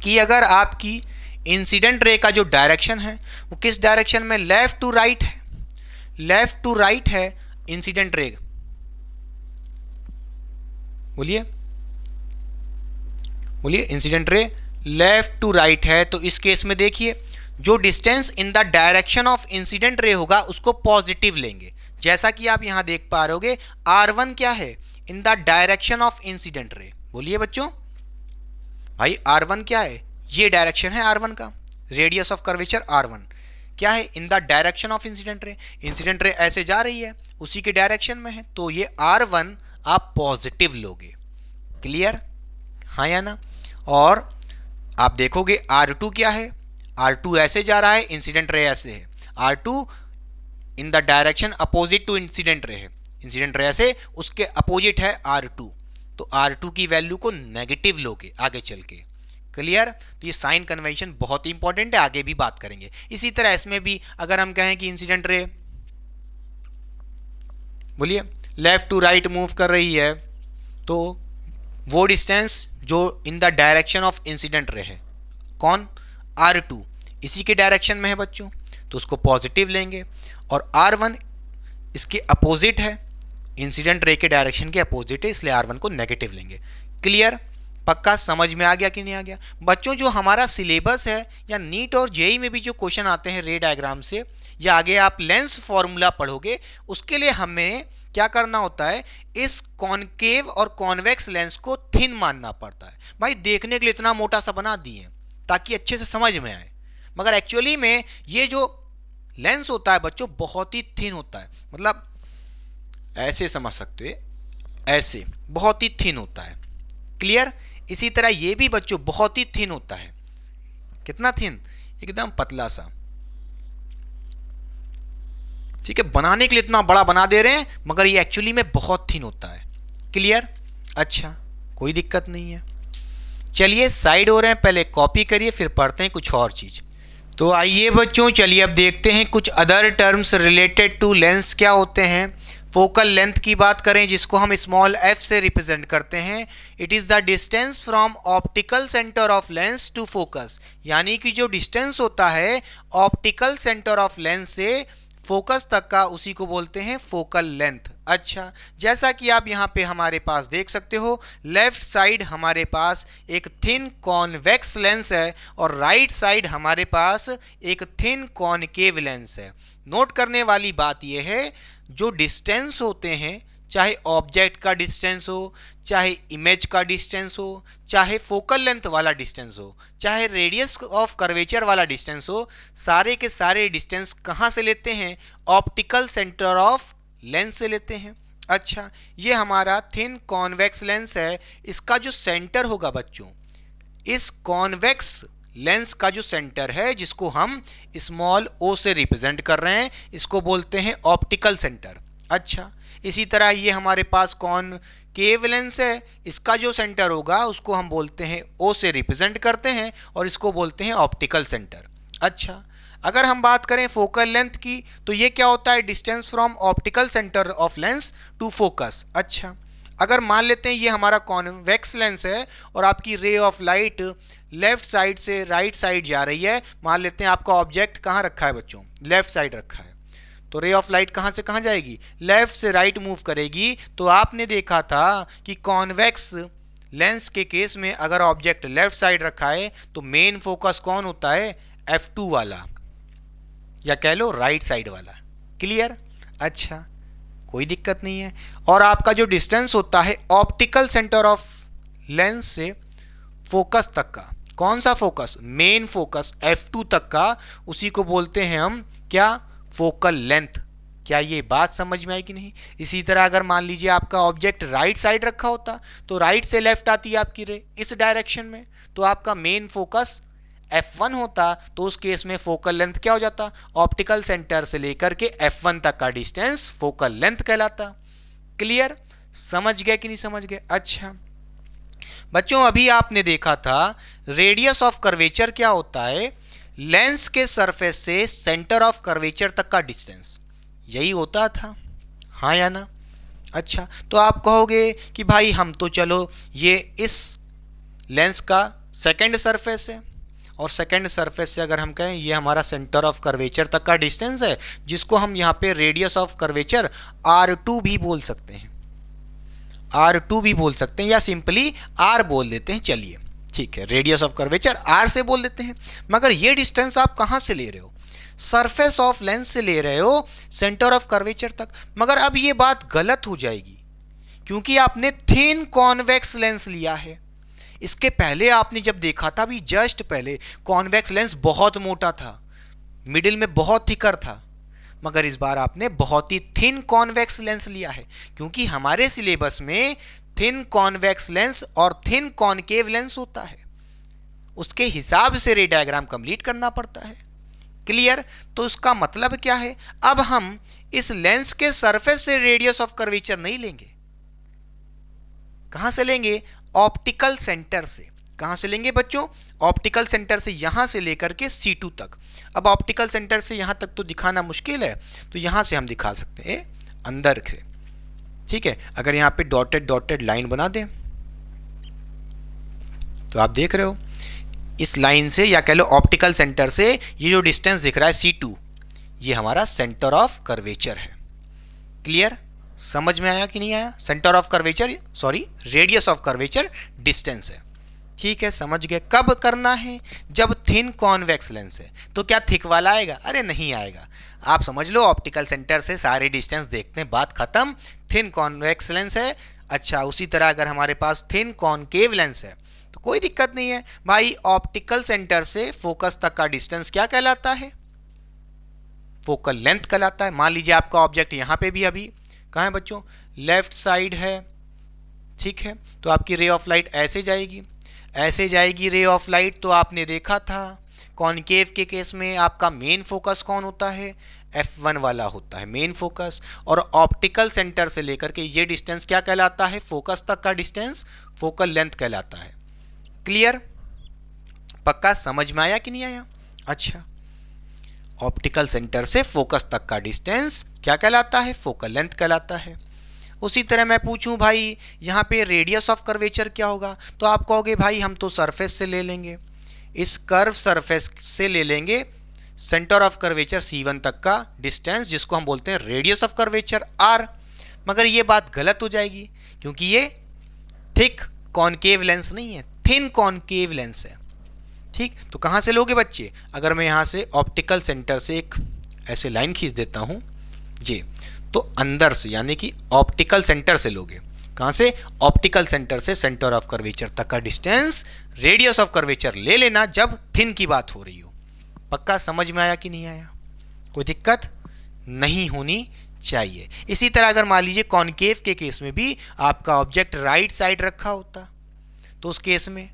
कि अगर आपकी इंसिडेंट रे का जो डायरेक्शन है वो किस डायरेक्शन में, लेफ्ट टू राइट है, लेफ्ट टू राइट है इंसिडेंट रे, बोलिए बोलिए, incident ray left to right है, तो इस केस में देखिए जो distance in the direction of incident रे होगा उसको पॉजिटिव लेंगे। जैसा कि आप यहां देख पा रहे होगे R1 क्या है? In the direction of incident रे। बोलिए बच्चों, भाई R1 क्या है? ये डायरेक्शन है R1 का, रेडियस ऑफ कर्वेचर R1 क्या है? In the direction of incident ray. Incident ray ऐसे जा रही है, उसी के डायरेक्शन में है, तो ये R1 आप पॉजिटिव लोगे। क्लियर? हाँ या ना? और आप देखोगे R2 क्या है? R2 ऐसे जा रहा है, इंसिडेंट रे ऐसे है। R2 in the direction opposite to incident ray है, इंसिडेंट रे ऐसे, उसके अपोजिट है R2, तो R2 की वैल्यू को नेगेटिव लोगे आगे चल के। क्लियर? तो ये साइन कन्वेंशन बहुत ही इंपॉर्टेंट है, आगे भी बात करेंगे। इसी तरह इसमें भी अगर हम कहें कि इंसिडेंट रे, बोलिए, लेफ्ट टू राइट मूव कर रही है, तो वो डिस्टेंस जो इन the direction of incident ray है, कौन? R2 इसी के डायरेक्शन में है बच्चों, तो उसको पॉजिटिव लेंगे। और R1 इसके अपोजिट है, इंसिडेंट रे के डायरेक्शन के अपोजिट है, इसलिए R1 को नेगेटिव लेंगे। क्लियर? पक्का समझ में आ गया कि नहीं आ गया बच्चों? जो हमारा सिलेबस है या नीट और जेई में भी जो क्वेश्चन आते हैं रे डायग्राम से, या आगे आप लेंस फॉर्मूला पढ़ोगे, उसके लिए हमें क्या करना होता है? इस कॉनकेव और कॉन्वेक्स लेंस को थिन मानना पड़ता है। भाई देखने के लिए इतना मोटा सा बना दिए ताकि अच्छे से समझ में आए, मगर एक्चुअली में ये जो लेंस होता है बच्चों बहुत ही थिन होता है, मतलब ऐसे समझ सकते हो, ऐसे बहुत ही थिन होता है। क्लियर? इसी तरह ये भी बच्चों बहुत ही थिन होता है। कितना थिन? एकदम पतला सा। ठीक है, बनाने के लिए इतना बड़ा बना दे रहे हैं, मगर ये एक्चुअली में बहुत थिन होता है। क्लियर? अच्छा, कोई दिक्कत नहीं है। चलिए साइड हो रहे हैं, पहले कॉपी करिए फिर पढ़ते हैं कुछ और चीज। तो आइए बच्चों, चलिए अब देखते हैं कुछ other terms related to lens क्या होते हैं। फोकल लेंथ की बात करें, जिसको हम स्मॉल f से रिप्रेजेंट करते हैं, it is the distance from optical centre of lens to focus. यानी कि जो डिस्टेंस होता है ऑप्टिकल सेंटर ऑफ लेंस से फोकस तक का, उसी को बोलते हैं फोकल लेंथ। अच्छा, जैसा कि आप यहाँ पे हमारे पास देख सकते हो, लेफ्ट साइड हमारे पास एक थिन कॉन्वेक्स लेंस है और राइट साइड हमारे पास एक थिन कॉनकेव लेंस है। नोट करने वाली बात यह है, जो डिस्टेंस होते हैं, चाहे ऑब्जेक्ट का डिस्टेंस हो, चाहे इमेज का डिस्टेंस हो, चाहे फोकल लेंथ वाला डिस्टेंस हो, चाहे रेडियस ऑफ कर्वेचर वाला डिस्टेंस हो, सारे के सारे डिस्टेंस कहाँ से लेते हैं? ऑप्टिकल सेंटर ऑफ लेंस से लेते हैं। अच्छा, ये हमारा थिन कॉन्वेक्स लेंस है। इसका जो सेंटर होगा बच्चों, इस कॉन्वेक्स लेंस का जो सेंटर है, जिसको हम स्मॉल o से रिप्रेजेंट कर रहे हैं, इसको बोलते हैं ऑप्टिकल सेंटर। अच्छा, इसी तरह ये हमारे पास कॉनकेव लेंस है, इसका जो सेंटर होगा उसको हम बोलते हैं O से रिप्रेजेंट करते हैं और इसको बोलते हैं ऑप्टिकल सेंटर। अच्छा, अगर हम बात करें फोकल लेंथ की, तो ये क्या होता है? Distance from optical centre of lens to focus. अच्छा, अगर मान लेते हैं ये हमारा कॉन्वेक्स लेंस है और आपकी रे ऑफ लाइट लेफ्ट साइड से राइट साइड जा रही है। मान लेते हैं आपका ऑब्जेक्ट कहाँ रखा है बच्चों? लेफ्ट साइड रखा है, तो रे ऑफ लाइट कहाँ से कहाँ जाएगी? लेफ्ट से राइट मूव करेगी। तो आपने देखा था कि कॉन्वेक्स लेंस के केस में अगर ऑब्जेक्ट लेफ्ट साइड रखा है तो मेन फोकस कौन होता है? F2 वाला, या कह लो राइट साइड वाला। क्लियर? अच्छा, कोई दिक्कत नहीं है। और आपका जो डिस्टेंस होता है ऑप्टिकल सेंटर ऑफ लेंस से फोकस तक का, कौन सा फोकस? मेन फोकस F2 तक का, उसी को बोलते हैं हम क्या? Focal length. क्या ये बात समझ में आई कि नहीं? इसी तरह अगर मान लीजिए आपका ऑब्जेक्ट राइट साइड रखा होता, तो राइट से लेफ्ट आती है आपकी रे इस डायरेक्शन में, तो आपका मेन फोकस F1 होता, तो उस केस में फोकल लेंथ क्या हो जाता? ऑप्टिकल सेंटर से लेकर के F1 तक का डिस्टेंस फोकल लेंथ कहलाता। क्लियर? समझ गए कि नहीं समझ गए? अच्छा बच्चों, अभी आपने देखा था रेडियस ऑफ कर्वेचर क्या होता है, लेंस के सरफेस से सेंटर ऑफ कर्वेचर तक का डिस्टेंस, यही होता था, हाँ या ना? अच्छा, तो आप कहोगे कि भाई हम तो चलो ये इस लेंस का सेकंड सरफेस है, और सेकंड सरफेस से अगर हम कहें ये हमारा सेंटर ऑफ कर्वेचर तक का डिस्टेंस है, जिसको हम यहाँ पे रेडियस ऑफ कर्वेचर R2 भी बोल सकते हैं, R2 भी बोल सकते हैं, या सिंपली R बोल देते हैं। चलिए ठीक है, रेडियस ऑफ कर्वेचर R से बोल देते हैं। मगर ये डिस्टेंस आप कहाँ से ले रहे हो? सरफेस ऑफ लेंस से ले रहे हो सेंटर ऑफ कर्वेचर तक। मगर अब ये बात गलत हो जाएगी, क्योंकि आपने थिन कॉन्वेक्स लेंस लिया है। इसके पहले आपने जब देखा था, अभी जस्ट पहले, कॉन्वेक्स लेंस बहुत मोटा था, मिडिल में बहुत थिकर था, मगर इस बार आपने बहुत ही थिन कॉन्वेक्स लेंस लिया है, क्योंकि हमारे सिलेबस में थिन कॉन्वेक्स लेंस और थिन कॉनकेव लेंस होता है, उसके हिसाब से रे डायग्राम कंप्लीट करना पड़ता है। क्लियर? तो उसका मतलब क्या है, अब हम इस लेंस के सरफेस से रेडियस ऑफ कर्वेचर नहीं लेंगे। कहां से लेंगे? ऑप्टिकल सेंटर से। कहां से लेंगे बच्चों? ऑप्टिकल सेंटर से, यहां से लेकर के C2 तक। अब ऑप्टिकल सेंटर से यहां तक तो दिखाना मुश्किल है, तो यहां से हम दिखा सकते हैं अंदर से। ठीक है, अगर यहां पे डॉटेड डॉटेड लाइन बना दें तो आप देख रहे हो इस लाइन से, या कह लो ऑप्टिकल सेंटर से, ये जो डिस्टेंस दिख रहा है C2, ये हमारा सेंटर ऑफ कर्वेचर है। क्लियर? समझ में आया कि नहीं आया? Centre of curvature, sorry radius of curvature distance है। ठीक है, समझ गए। कब करना है? जब थिन कॉन्वेक्स लेंस है। तो क्या थिक वाला आएगा? अरे नहीं आएगा। आप समझ लो ऑप्टिकल सेंटर से सारे डिस्टेंस देखते हैं, बात खत्म। थिन कॉन्वेक्स लेंस है। अच्छा, उसी तरह अगर हमारे पास थिन कॉनकेव लेंस है तो कोई दिक्कत नहीं है भाई। ऑप्टिकल सेंटर से फोकस तक का डिस्टेंस क्या कहलाता है? फोकल लेंथ कहलाता है। मान लीजिए आपका ऑब्जेक्ट यहाँ पे भी अभी कहाँ है बच्चों? लेफ्ट साइड है। ठीक है, तो आपकी रे ऑफ लाइट ऐसे जाएगी, ऐसे जाएगी रे ऑफ लाइट। तो आपने देखा था कॉनकेव के केस में आपका मेन फोकस कौन होता है? F1 वाला होता है मेन फोकस। और ऑप्टिकल सेंटर से लेकर के ये डिस्टेंस क्या कहलाता है? फोकस तक का डिस्टेंस फोकल लेंथ कहलाता है। क्लियर? पक्का समझ में आया कि नहीं आया? अच्छा, ऑप्टिकल सेंटर से फोकस तक का डिस्टेंस क्या कहलाता है? फोकल लेंथ कहलाता है। उसी तरह मैं पूछूं भाई यहाँ पे रेडियस ऑफ कर्वेचर क्या होगा, तो आप कहोगे भाई हम तो सरफेस से ले लेंगे, इस कर्व सरफेस से ले लेंगे सेंटर ऑफ कर्वेचर C1 तक का डिस्टेंस, जिसको हम बोलते हैं रेडियस ऑफ कर्वेचर R। मगर ये बात गलत हो जाएगी, क्योंकि ये थिक कॉनकेव लेंस नहीं है, थिन कॉनकेव लेंस है। ठीक, तो कहाँ से लोगे बच्चे? अगर मैं यहाँ से ऑप्टिकल सेंटर से एक ऐसे लाइन खींच देता हूँ जी, तो अंदर से, यानी कि ऑप्टिकल सेंटर से लोगे। कहाँ से? ऑप्टिकल सेंटर से सेंटर ऑफ कर्वेचर तक का डिस्टेंस रेडियस ऑफ कर्वेचर ले लेना जब थिन की बात हो रही हो। पक्का समझ में आया कि नहीं आया? कोई दिक्कत नहीं होनी चाहिए। इसी तरह अगर मान लीजिए कॉनकेव के केस में भी आपका ऑब्जेक्ट राइट साइड रखा होता, तो उस केस में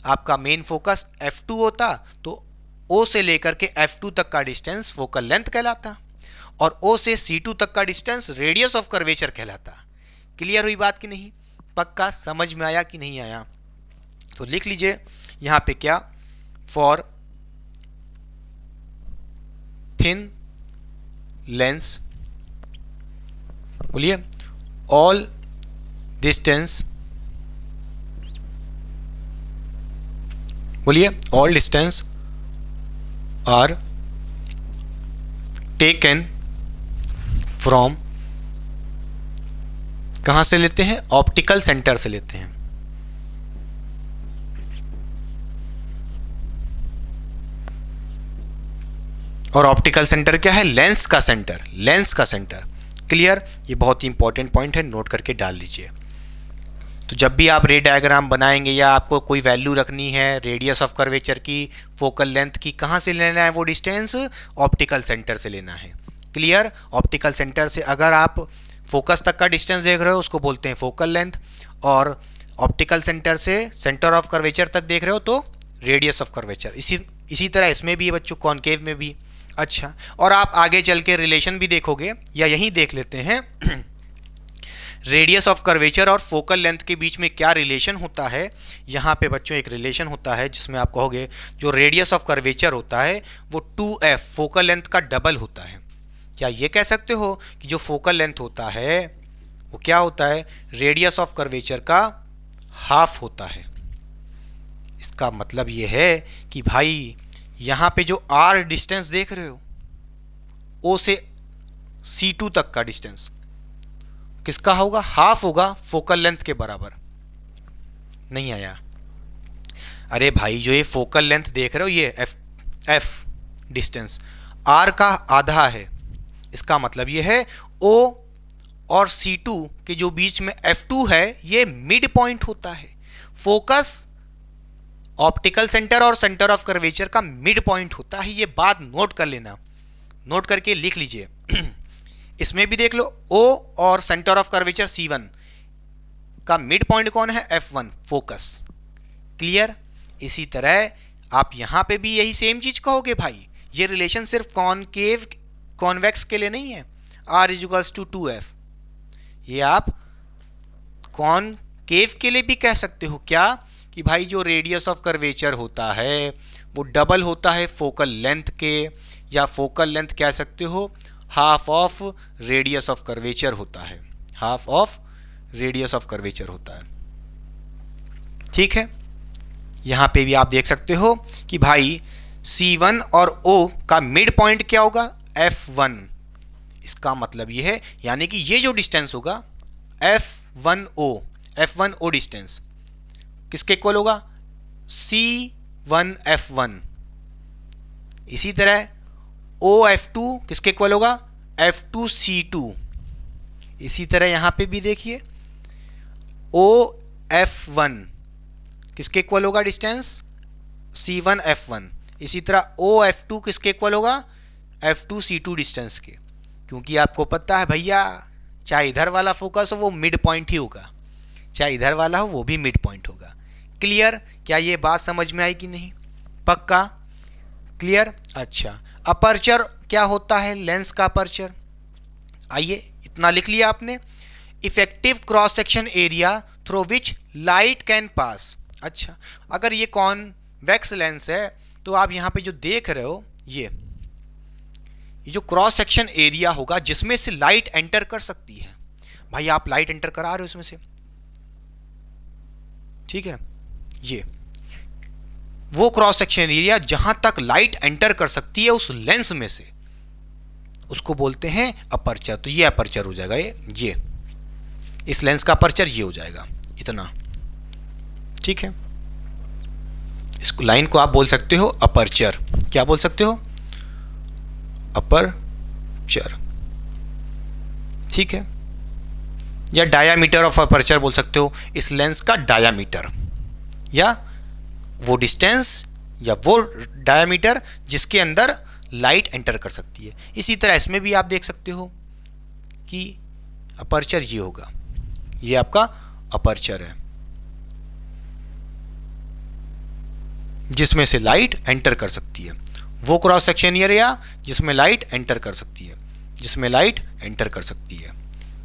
आपका मेन फोकस F2 होता, तो O से लेकर के F2 तक का डिस्टेंस फोकल लेंथ कहलाता, और O से C2 तक का डिस्टेंस रेडियस ऑफ कर्वेचर कहलाता। क्लियर हुई बात कि नहीं? पक्का समझ में आया कि नहीं आया? तो लिख लीजिए यहाँ पे क्या, फॉर थिन लेंस, बोलिए, ऑल डिस्टेंस, बोलिए, all distance are taken from, कहां से लेते हैं? ऑप्टिकल सेंटर से लेते हैं। और ऑप्टिकल सेंटर क्या है? लेंस का सेंटर, लेंस का सेंटर। क्लियर? ये बहुत ही इंपॉर्टेंट पॉइंट है, नोट करके डाल लीजिए। तो जब भी आप रे डायग्राम बनाएंगे या आपको कोई वैल्यू रखनी है रेडियस ऑफ कर्वेचर की, फोकल लेंथ की, कहाँ से लेना है वो डिस्टेंस? ऑप्टिकल सेंटर से लेना है। क्लियर? ऑप्टिकल सेंटर से अगर आप फोकस तक का डिस्टेंस देख रहे हो उसको बोलते हैं फोकल लेंथ, और ऑप्टिकल सेंटर से सेंटर ऑफ कर्वेचर तक देख रहे हो तो रेडियस ऑफ कर्वेचर। इसी तरह इसमें भी बच्चों, कॉनकेव में भी। अच्छा, और आप आगे चल के रिलेशन भी देखोगे, या यहीं देख लेते हैं। रेडियस ऑफ कर्वेचर और फोकल लेंथ के बीच में क्या रिलेशन होता है। यहाँ पे बच्चों एक रिलेशन होता है जिसमें आप कहोगे जो रेडियस ऑफ कर्वेचर होता है वो 2f फोकल लेंथ का डबल होता है। क्या ये कह सकते हो कि जो फोकल लेंथ होता है वो क्या होता है, रेडियस ऑफ कर्वेचर का हाफ होता है। इसका मतलब ये है कि भाई यहाँ पे जो r डिस्टेंस देख रहे हो, O से C2 तक का डिस्टेंस किसका होगा, हाफ होगा फोकल लेंथ के बराबर। नहीं आया? अरे भाई जो ये फोकल लेंथ देख रहे हो ये f डिस्टेंस r का आधा है। इसका मतलब ये है O और C2 के जो बीच में F2 है ये मिड पॉइंट होता है। फोकस ऑप्टिकल सेंटर और सेंटर ऑफ कर्वेचर का मिड पॉइंट होता है। ये बात नोट कर लेना, नोट करके लिख लीजिए। इसमें भी देख लो O और सेंटर ऑफ कर्वेचर C1 का मिड पॉइंट कौन है, F1 फोकस। क्लियर? इसी तरह आप यहां पे भी यही सेम चीज कहोगे भाई। ये रिलेशन सिर्फ कॉनकेव कॉन्वेक्स के लिए नहीं है, R इक्वल्स टू 2f। ये आप कॉनकेव के लिए भी कह सकते हो। क्या कि भाई जो रेडियस ऑफ कर्वेचर होता है वो डबल होता है फोकल लेंथ के, या फोकल लेंथ कह सकते हो half of radius of curvature होता है, half of radius of curvature होता है। ठीक है, यहां पे भी आप देख सकते हो कि भाई C1 और O का मिड पॉइंट क्या होगा, F1। इसका मतलब ये है यानी कि ये जो डिस्टेंस होगा F1O डिस्टेंस किसके इक्वल होगा, C1F1। इसी तरह OF2 किसके इक्वल होगा, F2C2। इसी तरह यहां पे भी देखिए OF1 किसके इक्वल होगा डिस्टेंस, C1F1। इसी तरह OF2 किसके इक्वल होगा, F2C2 डिस्टेंस के। क्योंकि आपको पता है भैया चाहे इधर वाला फोकस हो वो मिड पॉइंट ही होगा, चाहे इधर वाला हो वो भी मिड पॉइंट होगा। क्लियर? क्या ये बात समझ में आई कि नहीं? पक्का? क्लियर? अच्छा, अपर्चर क्या होता है, लेंस का अपर्चर। आइए इतना लिख लिया आपने, effective cross section area through which light can pass. अच्छा, अगर ये कॉन्वेक्स लेंस है तो आप यहाँ पे जो देख रहे हो ये जो क्रॉस सेक्शन एरिया होगा जिसमें से लाइट एंटर कर सकती है। भाई आप लाइट एंटर करा रहे हो इसमें से, ठीक है, ये वो क्रॉस सेक्शन एरिया जहां तक लाइट एंटर कर सकती है उस लेंस में से, उसको बोलते हैं अपर्चर। तो ये अपर्चर हो जाएगा, ये इस लेंस का अपर्चर ये हो जाएगा इतना। ठीक है, इसको लाइन को आप बोल सकते हो अपर्चर। क्या बोल सकते हो, अपर्चर। ठीक है, या डायामीटर ऑफ अपर्चर बोल सकते हो, इस लेंस का डायामीटर, या वो डिस्टेंस या वो डायामीटर जिसके अंदर लाइट एंटर कर सकती है। इसी तरह इसमें भी आप देख सकते हो कि अपर्चर ये होगा, ये आपका अपर्चर है जिसमें से लाइट एंटर कर सकती है। वो क्रॉस सेक्शन एरिया जिसमें लाइट एंटर कर सकती है, जिसमें लाइट एंटर कर सकती है।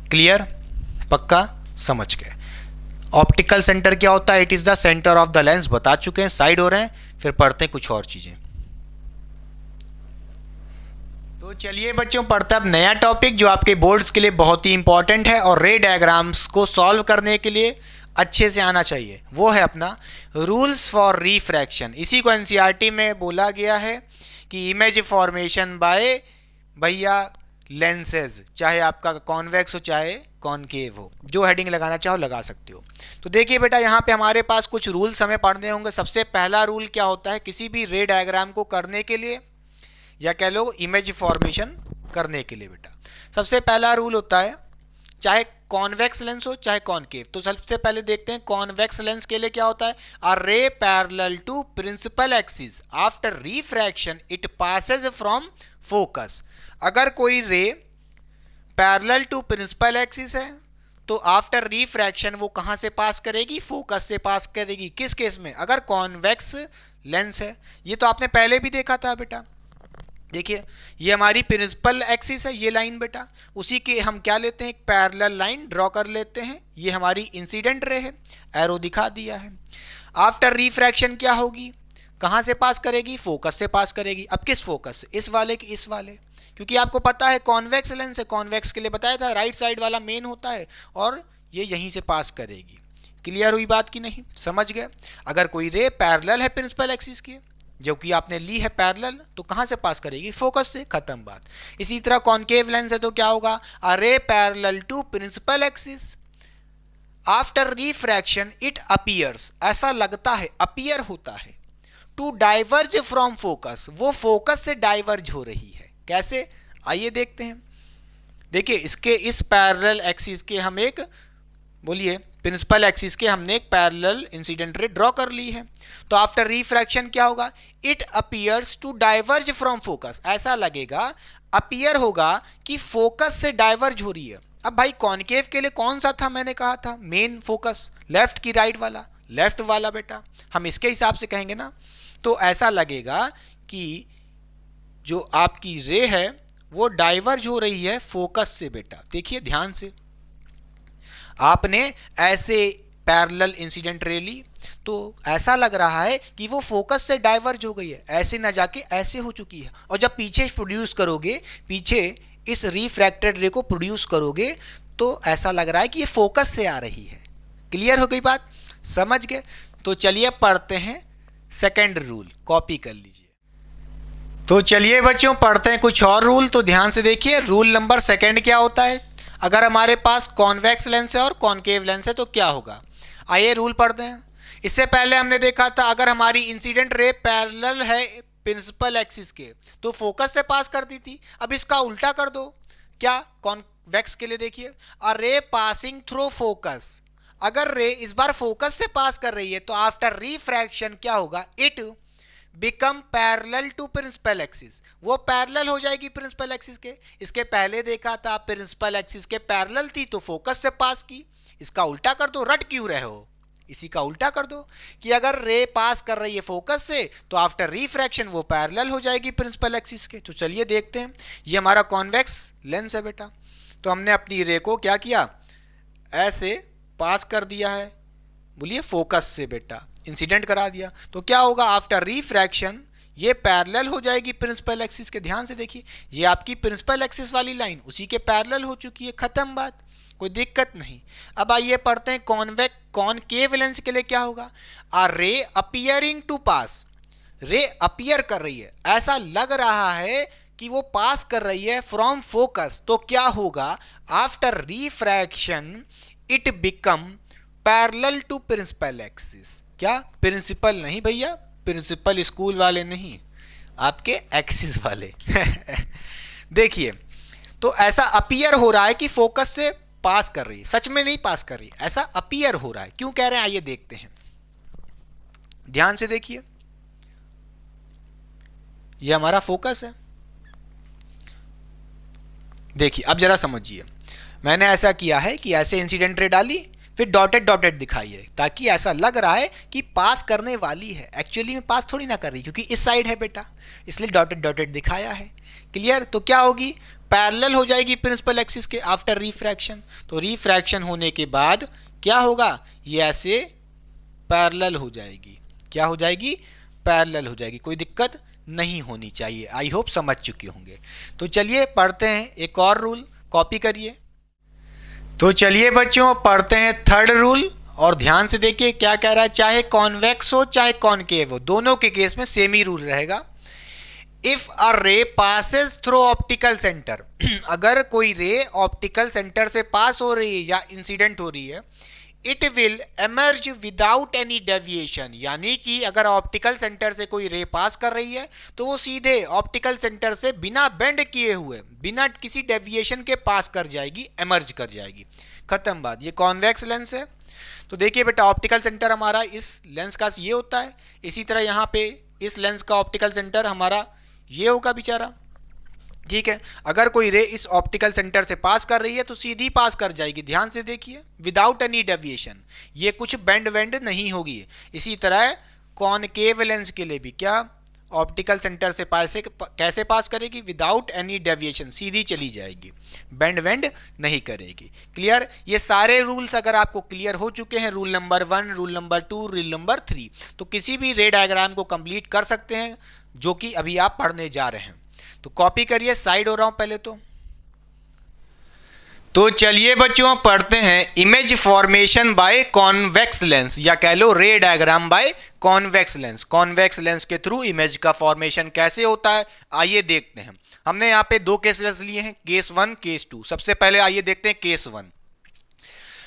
क्लियर? पक्का समझ गए। ऑप्टिकल सेंटर क्या होता है, it is the centre of the lens, बता चुके हैं, साइड हो रहे हैं, फिर पढ़ते हैं कुछ और चीजें। तो चलिए बच्चों, पढ़ते हैं अब नया टॉपिक जो आपके बोर्ड्स के लिए बहुत ही इंपॉर्टेंट है और रे डायग्राम्स को सॉल्व करने के लिए अच्छे से आना चाहिए। वो है अपना रूल्स फॉर रिफ्रैक्शन। इसी को एनसीईआरटी में बोला गया है कि इमेज फॉर्मेशन बाय भैया लेंसेज, चाहे आपका कॉन्वेक्स हो चाहे कॉनकेव हो, जो हेडिंग लगाना चाहो लगा सकते हो। तो देखिए बेटा, यहाँ पे हमारे पास कुछ रूल्स हमें पढ़ने होंगे। सबसे पहला रूल क्या होता है, किसी भी रे डायग्राम को करने के लिए या कह लो इमेज फॉर्मेशन करने के लिए बेटा, सबसे पहला रूल होता है, चाहे कॉन्वेक्स लेंस हो चाहे कॉनकेव। तो सबसे पहले देखते हैं कॉन्वेक्स लेंस के लिए क्या होता है, a ray parallel to principal axis after refraction it passes from focus. अगर कोई रे पैरेलल टू प्रिंसिपल एक्सिस है तो आफ्टर रिफ्रैक्शन वो कहां से पास करेगी, फोकस से पास करेगी। किस केस में, अगर कॉन्वेक्स लेंस है। ये तो आपने पहले भी देखा था बेटा, देखिए ये हमारी प्रिंसिपल एक्सिस है, ये लाइन बेटा, उसी के हम क्या लेते हैं, एक पैरेलल लाइन ड्रॉ कर लेते हैं। ये हमारी इंसिडेंट रे है, एरो दिखा दिया है। आफ्टर रिफ्रैक्शन क्या होगी, कहाँ से पास करेगी, फोकस से पास करेगी। अब किस फोकस से, इस वाले की इस वाले, क्योंकि आपको पता है कॉन्वेक्स लेंस है, कॉन्वेक्स के लिए बताया था राइट साइड वाला मेन होता है और ये यहीं से पास करेगी। क्लियर हुई बात की नहीं, समझ गए। अगर कोई रे पैरेलल है प्रिंसिपल एक्सिस की, जो कि आपने ली है पैरेलल, तो कहाँ से पास करेगी, फोकस से, खत्म बात। इसी तरह कॉनकेव लेंस है तो क्या होगा, a ray parallel to principal axis, after refraction it appears, ऐसा लगता है, अपीयर होता है, टू डाइवर्ज फ्रॉम फोकस, वो फोकस से डाइवर्ज हो रही है। कैसे, आइए देखते हैं। देखिए इसके इस पैरेलल एक्सिस के हम एक, बोलिए प्रिंसिपल एक्सिस के हमने एक पैरेलल इंसिडेंट रे ड्रॉ कर ली है, तो आफ्टर रिफ्रैक्शन क्या होगा, it appears to diverge from focus, ऐसा लगेगा, अपीयर होगा कि फोकस से डाइवर्ज हो रही है। अब भाई कॉनकेव के लिए कौन सा था, मैंने कहा था मेन फोकस, लेफ्ट की राइट वाला, लेफ्ट वाला बेटा, हम इसके हिसाब से कहेंगे ना। तो ऐसा लगेगा कि जो आपकी रे है वो डाइवर्ज हो रही है फोकस से बेटा। देखिए ध्यान से, आपने ऐसे पैरेलल इंसिडेंट रे ली तो ऐसा लग रहा है कि वो फोकस से डाइवर्ज हो गई है, ऐसे ना जाके ऐसे हो चुकी है। और जब पीछे प्रोड्यूस करोगे, पीछे इस रिफ्रैक्टेड रे को प्रोड्यूस करोगे, तो ऐसा लग रहा है कि ये फोकस से आ रही है। क्लियर हो गई बात, समझ गए। तो चलिए पढ़ते हैं सेकंड रूल, कॉपी कर लीजिए। तो चलिए बच्चों पढ़ते हैं कुछ और रूल। तो ध्यान से देखिए, रूल नंबर सेकंड क्या होता है, अगर हमारे पास कॉन्वेक्स लेंस है और कॉनकेव लेंस है तो क्या होगा। आइए रूल पढ़ते हैं। इससे पहले हमने देखा था अगर हमारी इंसिडेंट रे पैरेलल है प्रिंसिपल एक्सिस के तो फोकस से पास करती थी। अब इसका उल्टा कर दो, क्या, कॉन्वेक्स के लिए देखिए, अ रे पासिंग थ्रू फोकस, अगर रे इस बार फोकस से पास कर रही है तो आफ्टर रिफ्रैक्शन क्या होगा, it become parallel to principal axis, वो पैरेलल हो जाएगी प्रिंसिपल एक्सिस के। इसके पहले देखा था प्रिंसिपल एक्सिस के पैरेलल थी तो फोकस से पास की। इसका उल्टा कर दो, रट क्यों रहे हो, इसी का उल्टा कर दो कि अगर रे पास कर रही है फोकस से तो आफ्टर रिफ्रैक्शन वो पैरेलल हो जाएगी प्रिंसिपल एक्सिस के। तो चलिए देखते हैं, ये हमारा कॉन्वेक्स लेंस है बेटा, तो हमने अपनी रे को क्या किया, ऐसे पास कर दिया है, बोलिए फोकस से बेटा, इंसिडेंट करा दिया। तो क्या होगा, आफ्टर रिफ्रैक्शन ये पैरेलल हो जाएगी प्रिंसिपल एक्सिस के। ध्यान से देखिए, ये आपकी प्रिंसिपल एक्सिस वाली लाइन उसी के पैरेलल हो चुकी है, खत्म बात, कोई दिक्कत नहीं। अब आइए पढ़ते हैं कॉनकेव लेंस के लिए क्या होगा, अ रे अपीयरिंग टू पास, रे अपीयर कर रही है, ऐसा लग रहा है कि वो पास कर रही है फ्रॉम फोकस, तो क्या होगा, after refraction it become parallel to principal axis. क्या, प्रिंसिपल नहीं भैया, प्रिंसिपल स्कूल वाले नहीं, आपके एक्सिस वाले देखिए, तो ऐसा अपीयर हो रहा है कि फोकस से पास कर रही है, सच में नहीं पास कर रही, ऐसा अपीयर हो रहा है। क्यों कह रहे हैं, आइए देखते हैं। ध्यान से देखिए, ये हमारा फोकस है, देखिए अब जरा समझिए, मैंने ऐसा किया है कि ऐसे इंसिडेंट रे डाली, फिर डॉटेड डॉटेड दिखाई है, ताकि ऐसा लग रहा है कि पास करने वाली है, एक्चुअली में पास थोड़ी ना कर रही, क्योंकि इस साइड है बेटा, इसलिए डॉटेड डॉटेड दिखाया है। क्लियर, तो क्या होगी, पैरेलल हो जाएगी प्रिंसिपल एक्सिस के आफ्टर रिफ्रैक्शन। तो रिफ्रैक्शन होने के बाद क्या होगा, ये ऐसे पैरेलल हो जाएगी, क्या हो जाएगी, पैरेलल हो जाएगी, कोई दिक्कत नहीं होनी चाहिए। आई होप समझ चुके होंगे। तो चलिए पढ़ते हैं एक और रूल, कॉपी करिए। तो चलिए बच्चों पढ़ते हैं थर्ड रूल, और ध्यान से देखिए क्या कह रहा है, चाहे कॉन्वेक्स हो चाहे कॉनकेव हो, दोनों के केस में सेम ही रूल रहेगा। If a ray passes through optical centre, अगर कोई रे ऑप्टिकल सेंटर से पास हो रही है या इंसिडेंट हो रही है, it will emerge without any deviation, यानी कि अगर ऑप्टिकल सेंटर से कोई रे पास कर रही है तो वो सीधे ऑप्टिकल सेंटर से बिना बेंड किए हुए, बिना किसी डेविएशन के पास कर जाएगी, एमर्ज कर जाएगी, खत्म बात। ये कॉन्वेक्स लेंस है। तो देखिए बेटा, ऑप्टिकल सेंटर हमारा इस लेंस का ये होता है, इसी तरह यहाँ पे इस लेंस का ऑप्टिकल सेंटर हमारा ये होगा बेचारा, ठीक है। अगर कोई रे इस ऑप्टिकल सेंटर से पास कर रही है तो सीधी पास कर जाएगी, ध्यान से देखिए, विदाउट एनी डेविएशन, ये कुछ बेंड वेंड नहीं होगी। इसी तरह कॉनकेव लेंस के लिए भी क्या, ऑप्टिकल सेंटर से कैसे पास करेगी? विदाउट एनी डेविएशन, सीधी चली जाएगी, बेंड वेंड नहीं करेगी। क्लियर? ये सारे रूल्स अगर आपको क्लियर हो चुके हैं, rule number 1, rule number 2, rule number 3, तो किसी भी रे डायग्राम को कंप्लीट कर सकते हैं जो कि अभी आप पढ़ने जा रहे हैं। तो कॉपी करिए, साइड हो रहा हूं पहले तो चलिए बच्चों पढ़ते हैं image formation by convex lens, या कह लो ray diagram by convex lens. Convex lens के थ्रू इमेज का फॉर्मेशन कैसे होता है, आइए देखते हैं। हमने यहाँ पे 2 केसेस लिए हैं, केस 1, केस 2। सबसे पहले आइए देखते हैं केस 1।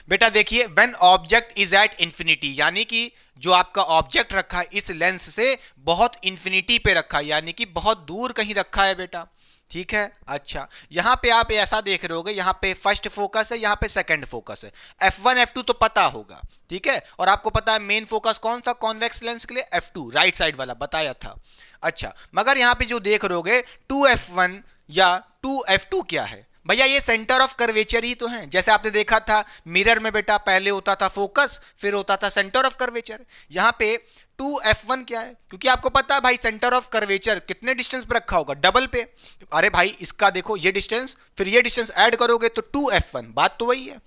बेटा देखिए, when object is at infinity, यानी कि जो आपका ऑब्जेक्ट रखा है इस लेंस से बहुत इंफिनिटी पे रखा है, यानी कि बहुत दूर कहीं रखा है बेटा। ठीक है। अच्छा, यहां पे आप ऐसा देख रहे होगे, यहां पे फर्स्ट फोकस है, यहां पे सेकंड फोकस है। F1 F2 तो पता होगा, ठीक है। और आपको पता है मेन फोकस कौन था कॉन्वेक्स लेंस के लिए? F2, राइट साइड वाला बताया था। अच्छा, मगर यहां पे जो देख रहे होगे 2F1 या 2F2 क्या है भैया? ये सेंटर ऑफ कर्वेचर ही तो है। जैसे आपने देखा था मिरर में बेटा, पहले होता था फोकस, फिर होता था सेंटर ऑफ कर्वेचर। यहां पे 2F1 क्या है? क्योंकि आपको पता है भाई सेंटर ऑफ कर्वेचर कितने डिस्टेंस पे रखा होगा? डबल पे। अरे भाई इसका देखो, ये डिस्टेंस फिर ये डिस्टेंस ऐड करोगे तो 2F1, बात तो वही है।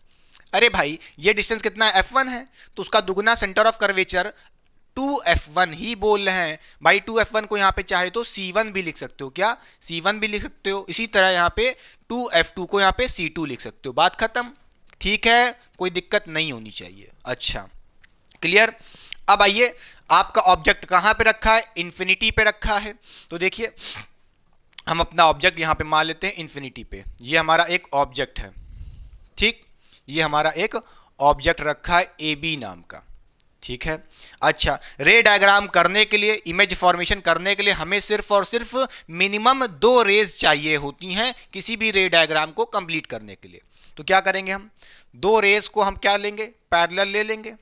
अरे भाई ये डिस्टेंस कितना है? F1 है, तो उसका दुगुना सेंटर ऑफ कर्वेचर 2F1 ही बोल रहे हैं भाई। 2F1 को यहाँ पे चाहे तो C1 भी लिख सकते हो, क्या? C1 भी लिख सकते हो। इसी तरह यहाँ पे 2F2 को यहाँ पे C2 लिख सकते हो, बात खत्म। ठीक है, कोई दिक्कत नहीं होनी चाहिए। अच्छा, क्लियर? अब आइए, आपका ऑब्जेक्ट कहां पे रखा है? इंफिनिटी पे रखा है। तो देखिए, हम अपना ऑब्जेक्ट यहां पे मान लेते हैं इंफिनिटी पे। ये हमारा एक ऑब्जेक्ट है, ठीक। ये हमारा एक ऑब्जेक्ट रखा है AB नाम का, ठीक है। अच्छा, रे डायग्राम करने के लिए, इमेज फॉर्मेशन करने के लिए हमें सिर्फ और सिर्फ मिनिमम 2 रेज चाहिए होती हैं किसी भी रे डायग्राम को कंप्लीट करने के लिए। तो क्या करेंगे हम? 2 रेज को हम क्या लेंगे? पैरेलल ले लेंगे।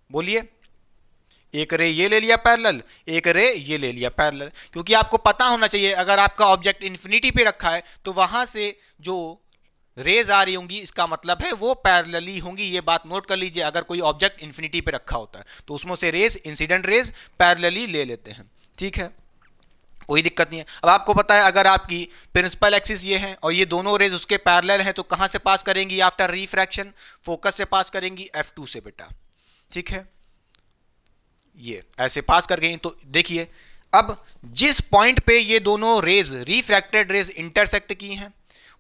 बोलिए, एक रे ये ले लिया पैरेलल, एक रे ये ले लिया पैरेलल। क्योंकि आपको पता होना चाहिए, अगर आपका ऑब्जेक्ट इन्फिनिटी पे रखा है तो वहां से जो रेज आ रही होंगी इसका मतलब है वो पैरेलली होंगी। ये बात नोट कर लीजिए, अगर कोई ऑब्जेक्ट इन्फिनिटी पे रखा होता है तो उसमें से रेज, इंसिडेंट रेज पैरेलली ले लेते हैं, ठीक है, कोई दिक्कत नहीं है। अब आपको पता है अगर आपकी प्रिंसिपल एक्सिस ये है और ये दोनों रेज उसके पैरेलल हैं तो कहां से पास करेंगी? आफ्टर रिफ्रैक्शन फोकस से पास करेंगी, F2 से बेटा, ठीक है। ये ऐसे पास कर गई। तो देखिए, अब जिस पॉइंट पे ये दोनों रेज, रिफ्रैक्टेड रेज इंटरसेक्ट की हैं,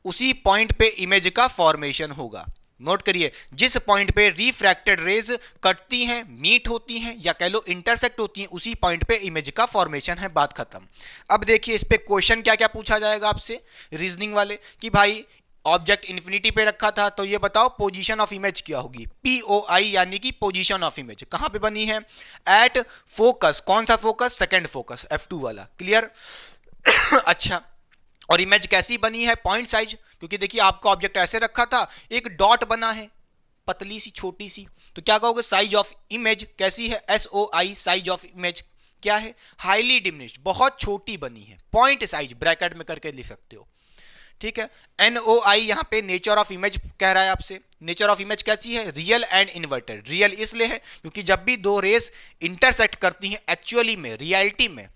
उसी पॉइंट पे इमेज का फॉर्मेशन होगा। नोट करिए, जिस पॉइंट पे रिफ्रैक्टेड रेज कटती हैं, मीट होती हैं, या कह लो इंटरसेक्ट होती हैं, उसी पॉइंट पे इमेज का फॉर्मेशन है, बात खत्म। अब देखिए, इस पे क्वेश्चन क्या क्या पूछा जाएगा आपसे, रीजनिंग वाले, कि भाई ऑब्जेक्ट इन्फिनिटी पे रखा था तो ये बताओ पोजीशन ऑफ इमेज क्या होगी? POI यानी कि पोजीशन ऑफ इमेज कहां पे बनी है? At focus. कौन सा फोकस? सेकंड फोकस, F2 वाला, क्लियर? अच्छा, और इमेज कैसी बनी है? Point size. क्योंकि देखिए आपका ऑब्जेक्ट ऐसे रखा था, एक डॉट बना है पतली सी छोटी सी, तो क्या कहोगे? साइज ऑफ इमेज कैसी है? SOI, साइज ऑफ इमेज क्या है? हाईली डिमिनिश्ड, बहुत छोटी बनी है। पॉइंट साइज ब्रैकेट में करके लिख सकते हो, ठीक है। NOI यहां पे नेचर ऑफ इमेज कह रहा है आपसे। नेचर ऑफ इमेज कैसी है? Real and inverted. रियल इसलिए है क्योंकि जब भी 2 रेस इंटरसेक्ट करती हैं एक्चुअली में, रियलिटी में,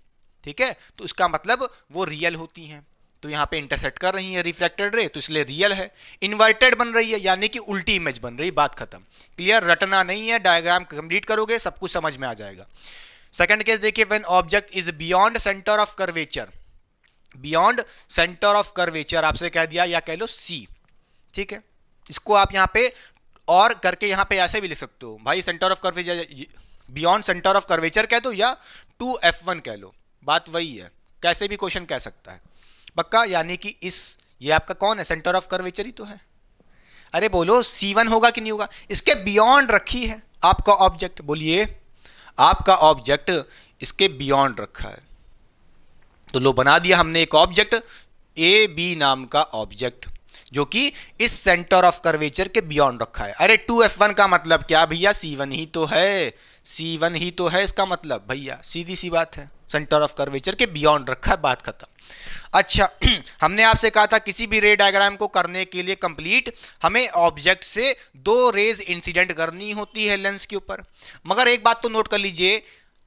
ठीक है, तो इसका मतलब वो रियल होती हैं। तो यहां पे इंटरसेक्ट कर रही है रिफ्लेक्टेड रे, तो इसलिए रियल है। इन्वर्टेड बन रही है यानी कि उल्टी इमेज बन रही, बात खत्म। क्लियर? रटना नहीं है, डायग्राम कंप्लीट करोगे सब कुछ समझ में आ जाएगा। सेकंड केस देखिए, when object is beyond centre of curvature. Beyond centre of curvature आपसे कह दिया, या कह लो C, ठीक है। इसको आप यहां पे और करके यहां पे ऐसे भी लिख सकते हो भाई, centre of curvature, beyond centre of curvature कह दो या 2F1 कह लो, बात वही है, कैसे भी क्वेश्चन कह सकता है पक्का। यानी कि ये आपका कौन है? सेंटर ऑफ कर्वेचर ही तो है। अरे बोलो, C1 होगा कि नहीं होगा? इसके बियॉन्ड रखी है आपका ऑब्जेक्ट। बोलिए, आपका ऑब्जेक्ट इसके बियॉन्ड रखा है, तो लो बना दिया हमने एक ऑब्जेक्ट AB नाम का ऑब्जेक्ट जो कि इस सेंटर ऑफ कर्वेचर के बियॉन्ड रखा है। अरे 2F1 का मतलब क्या भैया? C1 ही तो है, C1 ही तो है इसका मतलब भैया, सीधी सी बात है, सेंटर ऑफ कर्वेचर के बियॉन्ड रखा है, बात खत्म। अच्छा, हमने आपसे कहा था किसी भी रे डायग्राम को करने के लिए कंप्लीट हमें ऑब्जेक्ट से 2 रेज इंसिडेंट करनी होती है लेंस के ऊपर। मगर एक बात तो नोट कर लीजिए,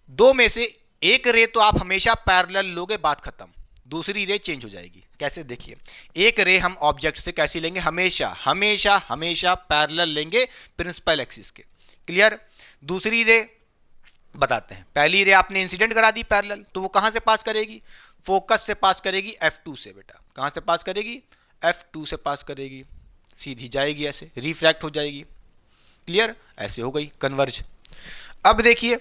2 में से एक रे तो आप हमेशा पैरेलल लोगे, बात खत्म, दूसरी रे चेंज हो जाएगी। कैसे? देखिए, एक रे हम ऑब्जेक्ट से कैसे लेंगे, हमेशा हमेशा हमेशा पैरेलल लेंगे प्रिंसिपल एक्सिस के। क्लियर? दूसरी रे बताते हैं। पहली रे आपने इंसिडेंट करा दी पैरेलल, तो वो कहां से पास करेगी? फोकस से पास करेगी, F2 से। बेटा कहां से पास करेगी? F2 से पास करेगी, सीधी जाएगी, ऐसे रिफ्रैक्ट हो जाएगी। क्लियर? ऐसे हो गई कन्वर्ज। अब देखिए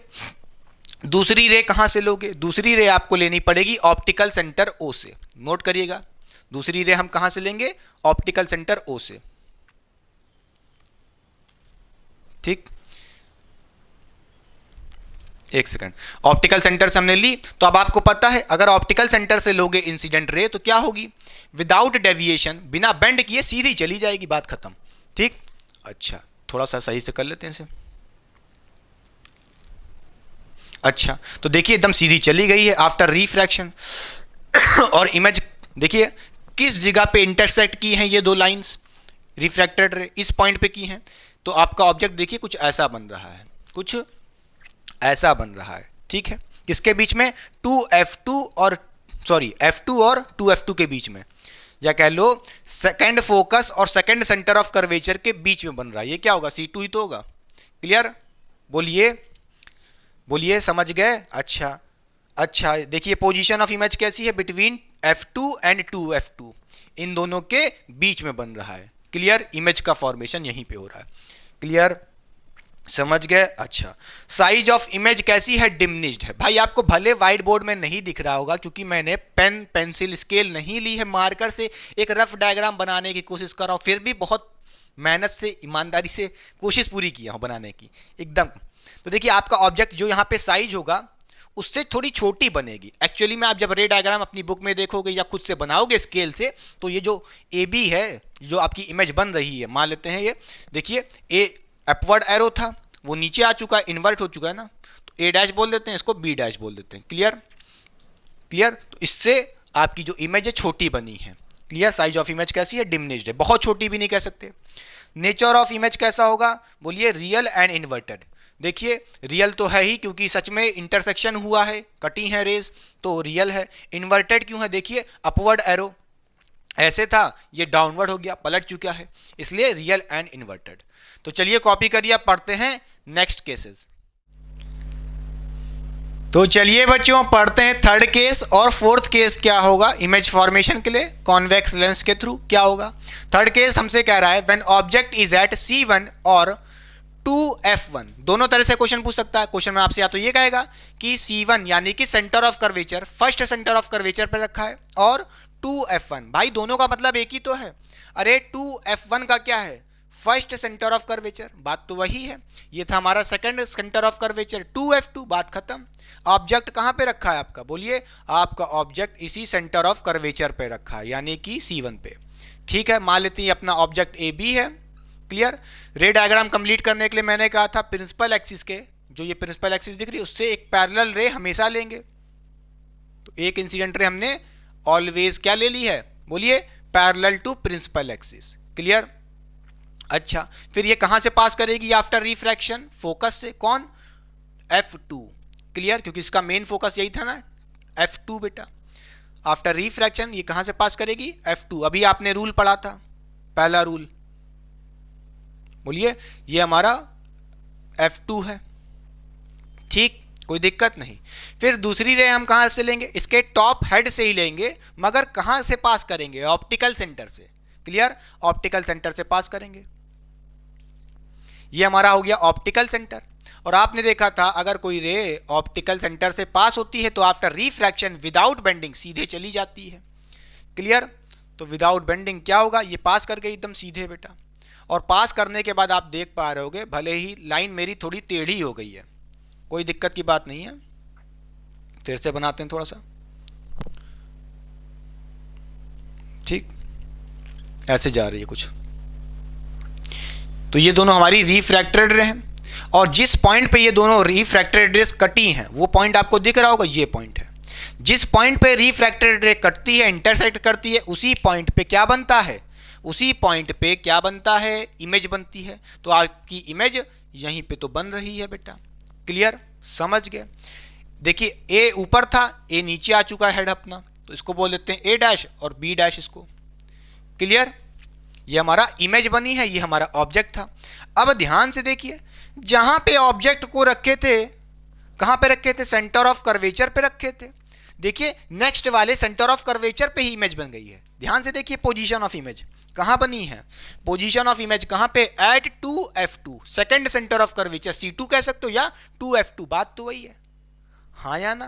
दूसरी रे कहां से लोगे? दूसरी रे आपको लेनी पड़ेगी ऑप्टिकल सेंटर O से। नोट करिएगा, दूसरी रे हम कहां से लेंगे? ऑप्टिकल सेंटर O से। ठीक, एक सेकंड। ऑप्टिकल सेंटर से हमने ली, तो अब आपको पता है अगर ऑप्टिकल सेंटर से लोगे इंसिडेंट रे तो क्या होगी? विदाउट डेविएशन, बिना बेंड किए सीधी चली जाएगी, बात खत्म। ठीक, अच्छा थोड़ा सा सही से कर लेते हैं इसे। अच्छा, तो देखिए एकदम सीधी चली गई है आफ्टर रिफ्रैक्शन। और इमेज देखिए किस जगह पे इंटरसेक्ट की हैं ये दो लाइंस, रिफ्रैक्टेड रे इस पॉइंट पे की हैं। तो आपका ऑब्जेक्ट देखिए कुछ ऐसा बन रहा है, कुछ ऐसा बन रहा है। ठीक है, किसके बीच में? F2 और 2F2 के बीच में, या कह लो सेकंड फोकस और सेकंड सेंटर ऑफ कर्वेचर के बीच में बन रहा है। ये क्या होगा? C2 ही तो होगा। क्लियर? बोलिए बोलिए, समझ गए? अच्छा अच्छा, देखिए पोजीशन ऑफ इमेज कैसी है? बिटवीन F2 एंड 2F2, इन दोनों के बीच में बन रहा है। क्लियर? इमेज का फॉर्मेशन यहीं पे हो रहा है। क्लियर? समझ गए? अच्छा, साइज ऑफ इमेज कैसी है? डिमिनिश्ड है। भाई आपको भले व्हाइट बोर्ड में नहीं दिख रहा होगा क्योंकि मैंने पेन पेंसिल स्केल नहीं ली है, मार्कर से एक रफ डायग्राम बनाने की कोशिश कर रहा हूं, फिर भी बहुत मेहनत से ईमानदारी से कोशिश पूरी किया हूं बनाने की एकदम। तो देखिए आपका ऑब्जेक्ट जो यहाँ पे साइज होगा उससे थोड़ी छोटी बनेगी। एक्चुअली में आप जब रे डायग्राम अपनी बुक में देखोगे या खुद से बनाओगे स्केल से, तो ये जो AB है, जो आपकी इमेज बन रही है, मान लेते हैं ये देखिए ए अपवर्ड एरो था, वो नीचे आ चुका है, इन्वर्ट हो चुका है ना, तो A' बोल देते हैं, इसको B' बोल देते हैं। क्लियर? क्लियर? तो इससे आपकी जो इमेज है छोटी बनी है। क्लियर? साइज ऑफ इमेज कैसी है? डिमिनिश्ड है, बहुत छोटी भी नहीं कह सकते। नेचर ऑफ इमेज कैसा होगा? बोलिए रियल एंड इन्वर्टेड। देखिए रियल तो है ही क्योंकि सच में इंटरसेक्शन हुआ है, कटी है रेज, तो रियल है। इन्वर्टेड क्यों है? देखिए अपवर्ड एरो ऐसे था, ये डाउनवर्ड हो गया, पलट चुका है, इसलिए रियल एंड इन्वर्टेड। तो चलिए कॉपी करिए, पढ़ते हैं नेक्स्ट केसेस। तो चलिए बच्चों पढ़ते हैं थर्ड केस और फोर्थ केस क्या होगा इमेज फॉर्मेशन के लिए कॉन्वेक्स लेंस के थ्रू क्या होगा। थर्ड केस हमसे कह रहा है when object is eight C1 और 2F1, दोनों तरह से क्वेश्चन पूछ सकता है। क्वेश्चन में आपसे या तो ये कहेगा कि C1 यानी कि centre of curvature, first centre of curvature पर रखा है, और 2F1, भाई दोनों का मतलब एक ही तो है। अरे 2F1 का क्या है? फर्स्ट सेंटर ऑफ कर्वेचर, बात तो वही है। ये था हमारा second centre of curvature 2F2, बात खत्म। ऑब्जेक्ट कहां पे रखा है आपका? बोलिए, आपका ऑब्जेक्ट इसी सेंटर ऑफ कर्वेचर पे रखा है, यानी कि C1 पे। ठीक है, मान लेते हैं अपना ऑब्जेक्ट AB है। क्लियर? रे डायग्राम कंप्लीट करने के लिए मैंने कहा था प्रिंसिपल एक्सिस के, जो ये प्रिंसिपल एक्सिस दिख रही है उससे एक पैरेलल रे हमेशा लेंगे। तो एक इंसिडेंट रे हमने ऑलवेज क्या ले ली है? बोलिए, parallel to principal axis. Clear? अच्छा, फिर ये कहां से पास करेगी आफ्टर रिफ्रैक्शन? फोकस से। कौन? F2। क्लियर? क्योंकि इसका मेन फोकस यही था ना, F2 बेटा। आफ्टर रिफ्रैक्शन ये कहां से पास करेगी? F2। अभी आपने रूल पढ़ा था, पहला रूल, बोलिए ये हमारा F2 है। ठीक, कोई दिक्कत नहीं। फिर दूसरी रे हम कहां से लेंगे? इसके टॉप हेड से ही लेंगे, मगर कहां से पास करेंगे? ऑप्टिकल सेंटर से। क्लियर? ऑप्टिकल सेंटर से पास करेंगे। ये हमारा हो गया ऑप्टिकल सेंटर। और आपने देखा था अगर कोई रे ऑप्टिकल सेंटर से पास होती है तो आफ्टर रिफ्रैक्शन विदाउट बेंडिंग सीधे चली जाती है। क्लियर? तो विदाउट बेंडिंग क्या होगा? ये पास कर गई एकदम सीधे बेटा। और पास करने के बाद आप देख पा रहे होगे भले ही लाइन मेरी थोड़ी टेढ़ी हो गई है, कोई दिक्कत की बात नहीं है। फिर से बनाते हैं थोड़ा सा। ठीक, ऐसे जा रही है कुछ। तो ये दोनों हमारी रिफ्रैक्टेड रे हैं, और जिस पॉइंट पे ये दोनों रिफ्रैक्टेड रेस कटी हैं वो पॉइंट आपको दिख रहा होगा, ये पॉइंट है। जिस पॉइंट पे रिफ्रैक्टेड रे कटती है, इंटरसेक्ट करती है, उसी पॉइंट पे क्या बनता है? उसी पॉइंट पे क्या बनता है? इमेज बनती है। तो आपकी इमेज यहीं पे तो बन रही है बेटा। क्लियर? समझ गए? देखिए ए ऊपर था, ए नीचे आ चुका है हेड अपना, तो इसको बोल देते हैं ए डैश और बी डैश इसको। क्लियर? ये हमारा इमेज बनी है, ये हमारा ऑब्जेक्ट था। अब ध्यान से देखिए, जहां पे ऑब्जेक्ट को रखे थे, कहां पे रखे थे? सेंटर ऑफ कर्वेचर पे रखे थे। देखिए नेक्स्ट वाले सेंटर ऑफ कर्वेचर पे ही इमेज बन गई है। ध्यान से देखिए, पोजीशन ऑफ इमेज कहां बनी है? पोजीशन ऑफ इमेज कहां पे? At 2f2, second centre of curvature, C2 कह सकते हो या 2f2, बात तो वही है, हाँ या ना?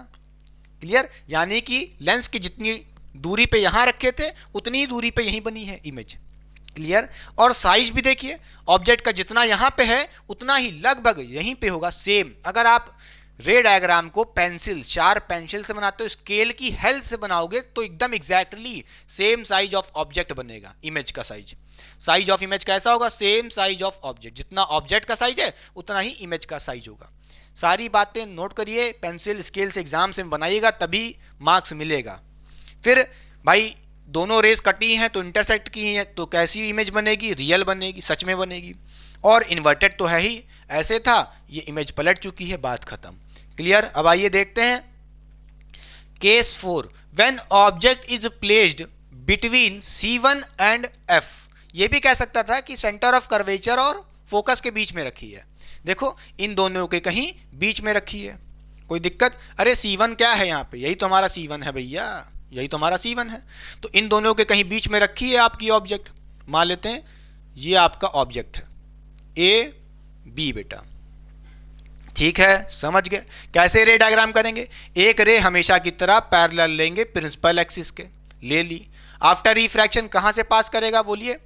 क्लियर? यानी कि लेंस की जितनी दूरी पे यहां रखे थे उतनी ही दूरी पे यहीं बनी है इमेज। क्लियर? और साइज भी देखिए, ऑब्जेक्ट का जितना यहां पे है उतना ही लगभग यहीं पे होगा, सेम। अगर आप रे डायग्राम को पेंसिल, शार्प पेंसिल से बनाते हो, स्केल की हेल्प से बनाओगे तो एकदम exactly same size of object बनेगा। इमेज का साइज ऑफ इमेज कैसा होगा? सेम साइज ऑफ ऑब्जेक्ट, जितना ऑब्जेक्ट का साइज है उतना ही इमेज का साइज होगा। सारी बातें नोट करिए, पेंसिल स्केल से एग्जाम से बनाइएगा तभी मार्क्स मिलेगा। फिर भाई दोनों रेस कटी हैं तो इंटरसेक्ट की हैं, तो कैसी इमेज बनेगी? रियल बनेगी, सच में बनेगी। और इन्वर्टेड तो है ही, ऐसे था, ये इमेज पलट चुकी है, बात खत्म। क्लियर? अब आइए देखते हैं case 4, when object is placed between C1 and F। ये भी कह सकता था कि सेंटर ऑफ कर्वेचर और फोकस के बीच में रखी है। देखो इन दोनों के कहीं बीच में रखी है, कोई दिक्कत? अरे C1 क्या है यहाँ पे? यही तो हमारा C1 है भैया, यही तो हमारा C1 है। तो इन दोनों के कहीं बीच में रखी है आपकी ऑब्जेक्ट। मान लेते हैं ये आपका ऑब्जेक्ट है ए बी बेटा, ठीक है, समझ गए? कैसे रे डायग्राम करेंगे? एक रे हमेशा की तरह पैरेलल लेंगे प्रिंसिपल एक्सिस के, ले ली। आफ्टर रिफ्रैक्शन कहाँ से पास करेगा बोलिए?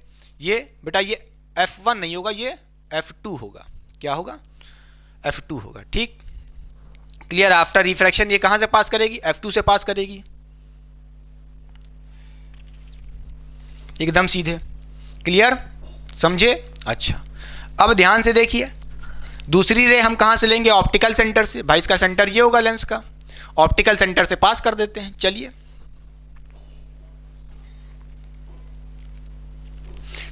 ये बेटा ये F1 नहीं होगा, ये F2 होगा। क्या होगा? F2 होगा, ठीक। क्लियर? आफ्टर रिफ्रैक्शन ये कहाँ से पास करेगी? F2 से पास करेगी, एकदम सीधे। क्लियर? समझे? अच्छा, अब ध्यान से देखिए, दूसरी रे हम कहां से लेंगे? ऑप्टिकल सेंटर से। भाई इसका सेंटर ये होगा लेंस का, ऑप्टिकल सेंटर से पास कर देते हैं। चलिए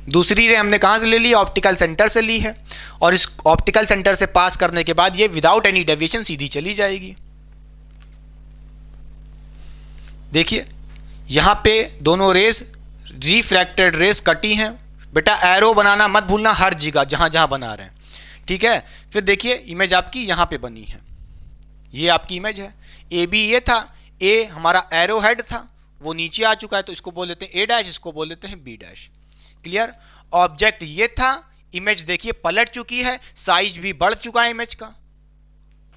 दूसरी रे हमने कहां से ले ली? ऑप्टिकल सेंटर से ली है, और इस ऑप्टिकल सेंटर से पास करने के बाद ये विदाउट एनी डेविएशन सीधी चली जाएगी। देखिए यहां पे दोनों रेस रिफ्रैक्टेड रेस कटी हैं। बेटा एरो बनाना मत भूलना हर जगह जहां जहां बना रहे हैं, ठीक है? फिर देखिए इमेज आपकी यहां पे बनी है, ये आपकी इमेज है। ए बी ये था, ए हमारा एरो हेड था, वो नीचे आ चुका है, तो इसको बोल देते हैं ए डैश, इसको बोल देते हैं बी डैश। क्लियर? ऑब्जेक्ट ये था, इमेज देखिए पलट चुकी है, साइज भी बढ़ चुका है इमेज का।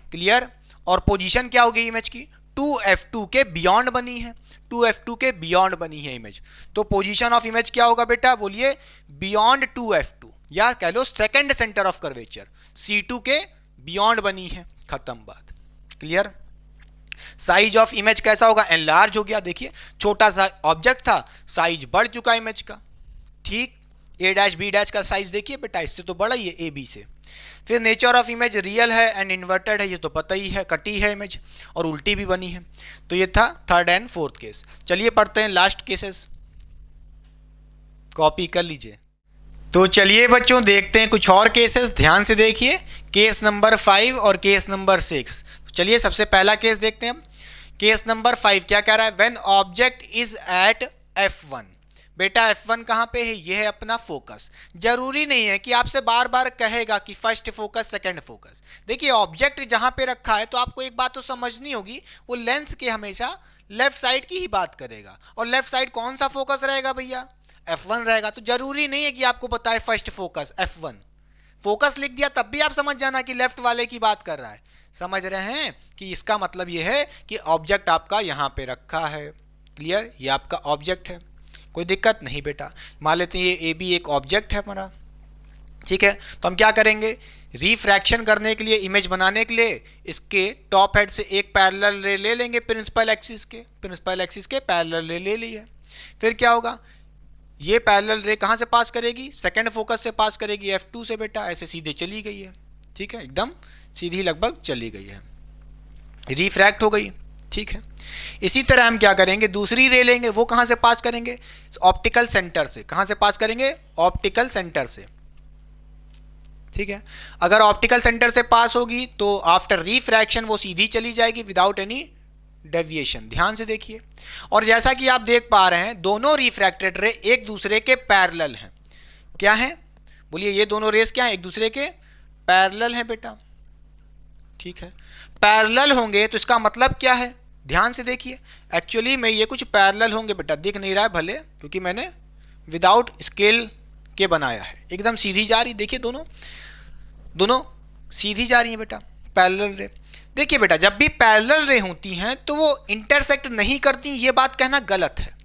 क्लियर? और पोजीशन क्या होगी इमेज की? 2f2 के बियॉन्ड बनी है, 2f2 के बियॉन्ड बनी है इमेज। तो पोजीशन ऑफ इमेज क्या होगा बेटा? बोलिए बियॉन्ड 2f2, या कह लो second centre of curvature, C2 के बियॉन्ड बनी है, खत्म बात। क्लियर? साइज ऑफ इमेज कैसा होगा? एनलार्ज हो गया। देखिए छोटा सा ऑब्जेक्ट था, साइज बढ़ चुका इमेज का, ठीक। ए डैश बी डैश का साइज देखिए बेटा, इससे तो बड़ा ही है ए बी से। फिर नेचर ऑफ इमेज रियल है एंड इन्वर्टेड है, ये तो पता ही है, कटी है इमेज और उल्टी भी बनी है। तो ये था थर्ड एंड फोर्थ केस। चलिए पढ़ते हैं लास्ट केसेस, कॉपी कर लीजिए। तो चलिए बच्चों देखते हैं कुछ और केसेस, ध्यान से देखिए, केस नंबर 5 और केस नंबर 6। चलिए सबसे पहला केस देखते हैं हम। केस नंबर 5 क्या कह रहा है? When object is at F1। बेटा F1 कहाँ पे है? ये है अपना फोकस। जरूरी नहीं है कि आपसे बार बार कहेगा कि फर्स्ट फोकस सेकंड फोकस। देखिए ऑब्जेक्ट जहाँ पे रखा है तो आपको एक बात तो समझनी होगी, वो लेंस के हमेशा लेफ्ट साइड की ही बात करेगा, और लेफ्ट साइड कौन सा फोकस रहेगा भैया? F1 रहेगा। तो जरूरी नहीं है कि आपको बताए फर्स्ट फोकस F1, फोकस लिख दिया तब भी आप समझ जाना कि लेफ्ट वाले की बात कर रहा है। समझ रहे हैं कि इसका मतलब ये है कि ऑब्जेक्ट आपका यहाँ पे रखा है। क्लियर? ये आपका ऑब्जेक्ट है, कोई दिक्कत नहीं बेटा। मान लेते हैं ये ए बी एक ऑब्जेक्ट है हमारा, ठीक है। तो हम क्या करेंगे? रिफ्रैक्शन करने के लिए, इमेज बनाने के लिए इसके टॉप हेड से एक पैरेलल रे ले लेंगे प्रिंसिपल एक्सिस के पैरेलल रे ले लिए। फिर क्या होगा? ये पैरेलल रे कहाँ से पास करेगी? सेकंड फोकस से पास करेगी, F2 से बेटा, ऐसे सीधे चली गई है, ठीक है, एकदम सीधी लगभग चली गई है, रिफ्रैक्ट हो गई, ठीक है। इसी तरह हम क्या करेंगे? दूसरी रे लेंगे, वो कहाँ से पास ऑप्टिकल सेंटर से। कहाँ से पास करेंगे? ऑप्टिकल सेंटर से, ठीक है। अगर ऑप्टिकल सेंटर से पास होगी तो आफ्टर रिफ्रैक्शन वो सीधी चली जाएगी विदाउट एनी डेविएशन। ध्यान से देखिए, और जैसा कि आप देख पा रहे हैं दोनों रिफ्रैक्टेड रे एक दूसरे के पैरेलल हैं। क्या है बोलिए, ये दोनों रेस क्या है, एक दूसरे के पैरेलल हैं बेटा। ठीक है, पैरेलल होंगे तो इसका मतलब क्या है, ध्यान से देखिए। एक्चुअली में ये कुछ पैरेलल होंगे बेटा, दिख नहीं रहा है भले क्योंकि मैंने विदाउट स्केल के बनाया है। एकदम सीधी जा रही, देखिए दोनों सीधी जा रही हैं बेटा, पैरेलल रे। देखिए बेटा, जब भी पैरेलल रे होती हैं तो वो इंटरसेक्ट नहीं करती, ये बात कहना गलत है।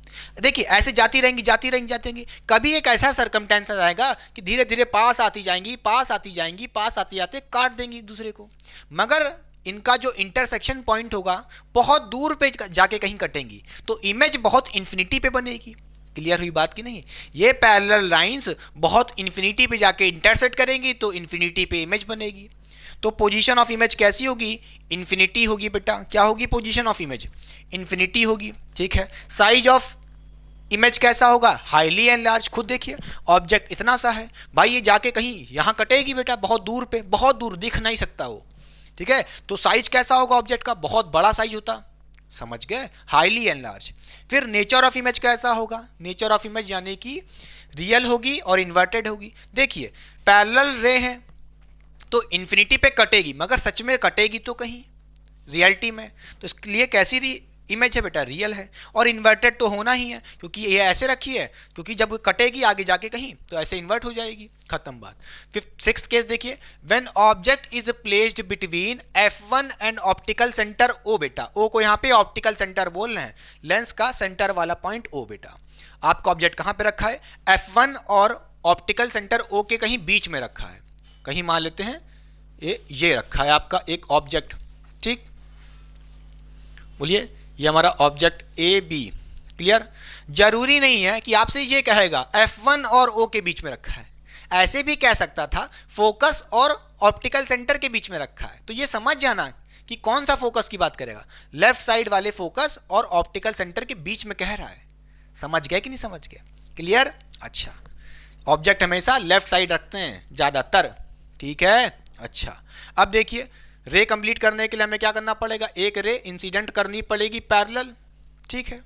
देखिए ऐसे जाती रहेंगी। कभी एक ऐसा सर्कमस्टेंस आएगा कि धीरे धीरे पास आती जाएंगी, पास आते आते काट देंगी एक दूसरे को। मगर इनका जो इंटरसेक्शन पॉइंट होगा बहुत दूर पे जाके कहीं कटेंगी, तो इमेज बहुत इन्फिनिटी पे बनेगी। क्लियर हुई बात की नहीं? ये पैरेलल लाइंस बहुत इन्फिनिटी पे जाके इंटरसेक्ट करेंगी तो इन्फिनिटी पे इमेज बनेगी। तो पोजीशन ऑफ इमेज कैसी होगी, इन्फिनिटी होगी बेटा। क्या होगी पोजीशन ऑफ इमेज, इन्फिनिटी होगी। ठीक है, साइज ऑफ इमेज कैसा होगा, हाईली एनलार्ज। खुद देखिए ऑब्जेक्ट इतना सा है भाई, ये जाके कहीं यहाँ कटेगी बेटा, बहुत दूर पे, बहुत दूर, दिख नहीं सकता वो। ठीक है, तो साइज कैसा होगा ऑब्जेक्ट का, बहुत बड़ा साइज होता, समझ गए, हाईली एनलार्ज। फिर नेचर ऑफ इमेज कैसा होगा, नेचर ऑफ इमेज यानी कि रियल होगी और इन्वर्टेड होगी। देखिए पैरेलल रे हैं तो इन्फिनिटी पे कटेगी, मगर सच में कटेगी तो कहीं रियलिटी में, तो इसके लिए कैसी इमेज है बेटा, रियल है। और इन्वर्टेड तो होना ही है क्योंकि ये ऐसे रखी है, क्योंकि जब कटेगी आगे जाके कहीं तो ऐसे इन्वर्ट हो जाएगी, खत्म बात। सिक्स्थ केस देखिए, when object is placed between F1 and optical centre O बेटा। O को यहाँ पे ऑप्टिकल सेंटर बोल रहे हैं, लेंस का सेंटर वाला पॉइंट O बेटा। आपका ऑब्जेक्ट कहाँ पे रखा है, F1 और ऑप्टिकल सेंटर O के कहीं बीच में रखा है। कहीं मान लेते हैं ये रखा है आपका एक ऑब्जेक्ट। ठीक, बोलिए ये हमारा ऑब्जेक्ट AB। क्लियर? जरूरी नहीं है कि आपसे ये कहेगा F1 और O के बीच में रखा है, ऐसे भी कह सकता था फोकस और ऑप्टिकल सेंटर के बीच में रखा है। तो ये समझ जाना कि कौन सा फोकस की बात करेगा, लेफ्ट साइड वाले फोकस और ऑप्टिकल सेंटर के बीच में कह रहा है। समझ गए कि नहीं समझ गए? क्लियर? अच्छा, ऑब्जेक्ट हमेशा लेफ्ट साइड रखते हैं ज़्यादातर। ठीक है, अच्छा अब देखिए रे कंप्लीट करने के लिए हमें क्या करना पड़ेगा, एक रे इंसिडेंट करनी पड़ेगी पैरेलल। ठीक है,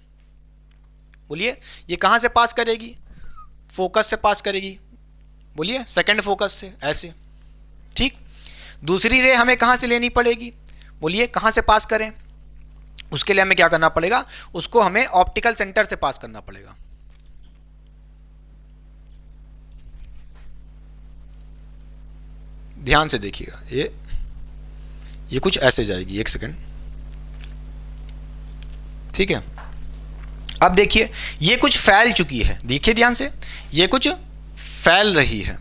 बोलिए ये कहाँ से पास करेगी, फोकस से पास करेगी, बोलिए सेकंड फोकस से, ऐसे। ठीक, दूसरी रे हमें कहाँ से लेनी पड़ेगी, बोलिए कहाँ से पास करें, उसके लिए हमें क्या करना पड़ेगा, उसको हमें ऑप्टिकल सेंटर से पास करना पड़ेगा। ध्यान से देखिएगा, ये कुछ ऐसे जाएगी, एक सेकंड। ठीक है, अब देखिए ये कुछ फैल चुकी है, देखिए ध्यान से, ये कुछ फैल रही है।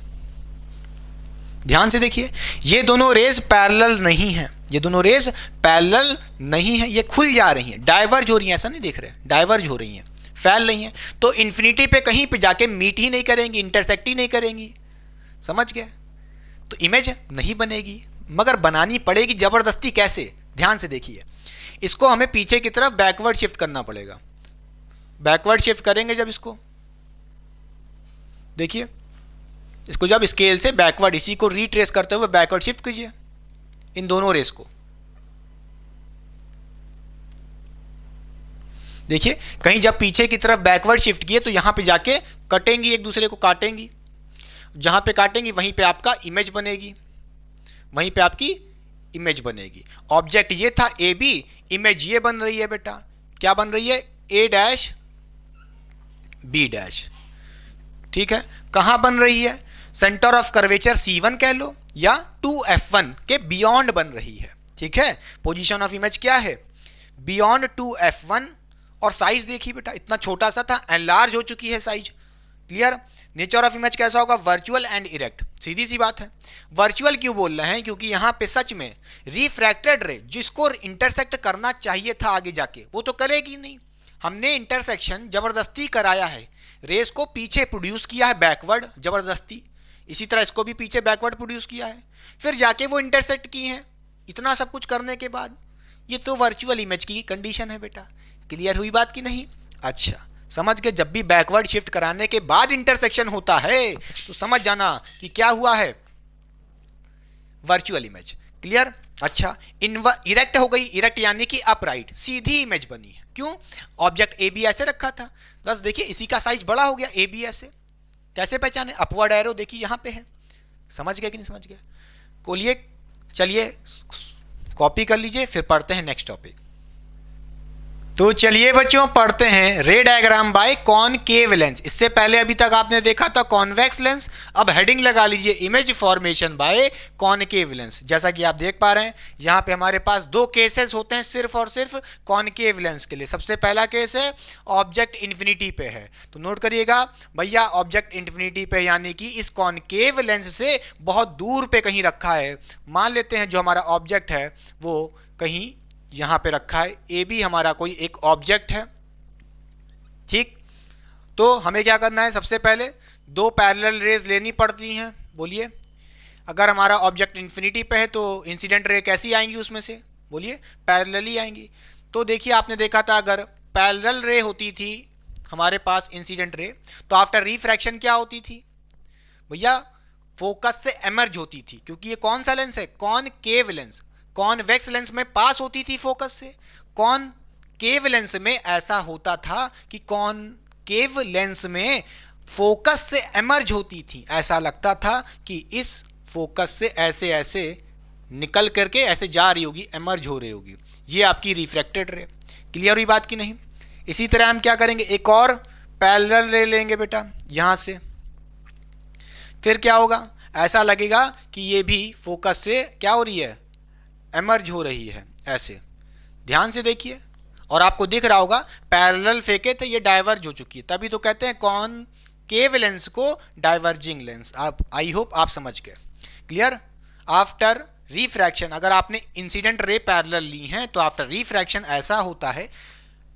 ध्यान से देखिए, ये दोनों रेज पैरेलल नहीं है, ये दोनों रेज पैरेलल नहीं है, ये खुल जा रही हैं, डाइवर्ज हो रही हैं। ऐसा नहीं देख रहे, डाइवर्ज हो रही हैं, फैल रही हैं। तो इन्फिनिटी पे कहीं पे जाके मीट ही नहीं करेंगी, इंटरसेक्ट ही नहीं करेंगी। समझ गए? तो इमेज नहीं बनेगी, मगर बनानी पड़ेगी जबरदस्ती। कैसे? ध्यान से देखिए, इसको हमें पीछे की तरफ बैकवर्ड शिफ्ट करना पड़ेगा। बैकवर्ड शिफ्ट करेंगे जब इसको, देखिए इसको जब स्केल से बैकवर्ड, इसी को रीट्रेस करते हुए बैकवर्ड शिफ्ट कीजिए इन दोनों रेस को। देखिए कहीं जब पीछे की तरफ बैकवर्ड शिफ्ट किए तो यहां पे जाके कटेंगी, एक दूसरे को काटेंगी। जहां पे काटेंगी वहीं पे आपका इमेज बनेगी, वहीं पे आपकी इमेज बनेगी। ऑब्जेक्ट ये था AB, इमेज ये बन रही है बेटा। क्या बन रही है? A' B'। ठीक है, कहां बन रही है? सेंटर ऑफ कर्वेचर C1 कह लो या 2F1 के बियॉन्ड बन रही है। ठीक है, पोजीशन ऑफ इमेज क्या है? Beyond 2F1। और साइज देखिए बेटा, इतना छोटा सा था, एनलार्ज हो चुकी है size. Clear? Nature of image कैसा होगा? Virtual and erect. सीधी सी बात है। वर्चुअल क्यों बोल रहे हैं? क्योंकि यहाँ पे सच में रिफ्रैक्टेड रे जिसको इंटरसेक्ट करना चाहिए था आगे जाके, वो तो करेगी नहीं। हमने इंटरसेक्शन जबरदस्ती कराया है, रेस को पीछे प्रोड्यूस किया है बैकवर्ड जबरदस्ती, इसी तरह इसको भी पीछे बैकवर्ड प्रोड्यूस किया है, फिर जाके वो इंटरसेक्ट की हैं। इतना सब कुछ करने के बाद ये तो वर्चुअल इमेज की कंडीशन है बेटा। क्लियर हुई बात की नहीं? अच्छा, समझ के जब भी बैकवर्ड शिफ्ट कराने के बाद इंटरसेक्शन होता है तो समझ जाना कि क्या हुआ है, वर्चुअल इमेज। क्लियर? अच्छा, इरेक्ट हो गई, इरेक्ट यानी कि अपराइट, सीधी इमेज बनी है। क्यों? ऑब्जेक्ट ए बी ऐसे रखा था, बस देखिए इसी का साइज बड़ा हो गया, ए बी ऐसे। कैसे पहचाने? अपवर्ड एरो देखिए यहाँ पे है। समझ गए कि नहीं समझ गए? बोलिए, चलिए कॉपी कर लीजिए, फिर पढ़ते हैं नेक्स्ट टॉपिक। तो चलिए बच्चों पढ़ते हैं रे डायग्राम बाय कॉनकेव लेंस। इससे पहले अभी तक आपने देखा था कॉन्वेक्स लेंस, अब हेडिंग लगा लीजिए image formation bye concave lens. जैसा कि आप देख पा रहे हैं यहाँ पे हमारे पास दो केसेस होते हैं सिर्फ और सिर्फ कॉनकेव लेंस के लिए। सबसे पहला केस है ऑब्जेक्ट इन्फिनिटी पे है, तो नोट करिएगा भैया ऑब्जेक्ट इन्फिनिटी पे यानी कि इस कॉनकेव लेंस से बहुत दूर पे कहीं रखा है। मान लेते हैं जो हमारा ऑब्जेक्ट है वो कहीं यहां पे रखा है, ए बी हमारा कोई एक ऑब्जेक्ट है। ठीक, तो हमें क्या करना है? सबसे पहले दो पैरेलल रेज लेनी पड़ती हैं। बोलिए, अगर हमारा ऑब्जेक्ट इन्फिनिटी पे है तो इंसिडेंट रे कैसी आएंगी उसमें से? बोलिए, पैरेलली आएंगी। तो देखिए आपने देखा था अगर पैरेलल रे होती थी हमारे पास इंसिडेंट रे, तो आफ्टर रिफ्रैक्शन क्या होती थी भैया? फोकस से एमर्ज होती थी, क्योंकि ये कौन सा लेंस है? Concave lens. कॉन्वेक्स लेंस में पास होती थी फोकस से, कॉनकेव लेंस में ऐसा होता था कि कॉनकेव लेंस में फोकस से एमर्ज होती थी। ऐसा लगता था कि इस फोकस से ऐसे ऐसे निकल करके ऐसे जा रही होगी, एमर्ज हो रही होगी। ये आपकी रिफ्रैक्टेड रे। क्लियर हुई बात की नहीं? इसी तरह हम क्या करेंगे, एक और पैरेलल रे लेंगे बेटा यहां से, फिर क्या होगा? ऐसा लगेगा कि ये भी फोकस से क्या हो रही है? एमर्ज हो रही है ऐसे। ध्यान से देखिए, और आपको दिख रहा होगा पैरेलल फेंके थे ये डाइवर्ज हो चुकी है, तभी तो कहते हैं कॉनकेव लेंस को डाइवर्जिंग लेंस। आप, आई होप आप समझ गए। क्लियर? आफ्टर रिफ्रैक्शन अगर आपने इंसिडेंट रे पैरेलल ली हैं तो आफ्टर रिफ्रैक्शन ऐसा होता है,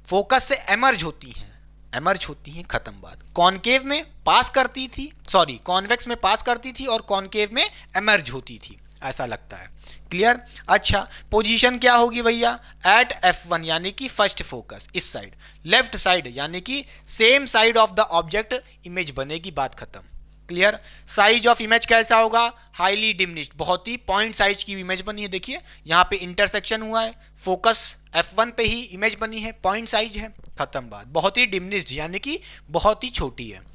फोकस से एमर्ज होती हैं, एमर्ज होती हैं, खत्म बात। कॉनकेव में पास करती थी, सॉरी कॉन्वेक्स में पास करती थी और कॉनकेव में एमर्ज होती थी, ऐसा लगता है। क्लियर? अच्छा, पोजीशन क्या होगी भैया? एट F1 यानी कि फर्स्ट फोकस, इस साइड, लेफ्ट साइड यानी कि same side of the object image बनेगी, बात खत्म। क्लियर? साइज ऑफ इमेज कैसा होगा? हाईली डिमिनिश्ड, बहुत ही पॉइंट साइज की इमेज बनी है। देखिए यहाँ पे इंटरसेक्शन हुआ है, फोकस F1 पे ही इमेज बनी है, पॉइंट साइज है, खत्म बात। बहुत ही डिमिनिश्ड यानी कि बहुत ही छोटी है।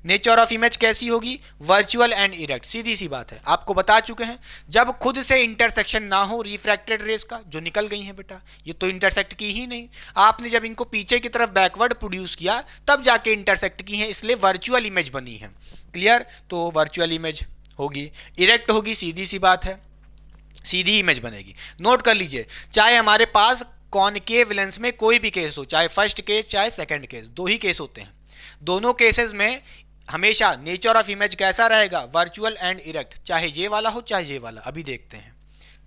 नेचर ऑफ इमेज कैसी होगी? वर्चुअल एंड इरेक्ट, सीधी सी बात है, आपको बता चुके हैं। जब खुद से इंटरसेक्शन ना हो रिफ्रैक्टेड रेस का, जो निकल गई हैं बेटा, ये तो इंटरसेक्ट की ही नहीं। आपने जब इनको पीछे की तरफ बैकवर्ड प्रोड्यूस किया तब जाके इंटरसेक्ट की हैं, इसलिए वर्चुअल इमेज बनी है। क्लियर? तो वर्चुअल इमेज होगी, इरेक्ट होगी, सीधी सी बात है, सीधी इमेज बनेगी। नोट कर लीजिए, चाहे हमारे पास कॉनकेव लेंस में कोई भी केस हो, चाहे फर्स्ट केस चाहे सेकंड केस, दो ही केस होते हैं, दोनों केसेस में हमेशा नेचर ऑफ इमेज कैसा रहेगा? वर्चुअल एंड इरेक्ट, चाहे ये वाला हो चाहे ये वाला। अभी देखते हैं।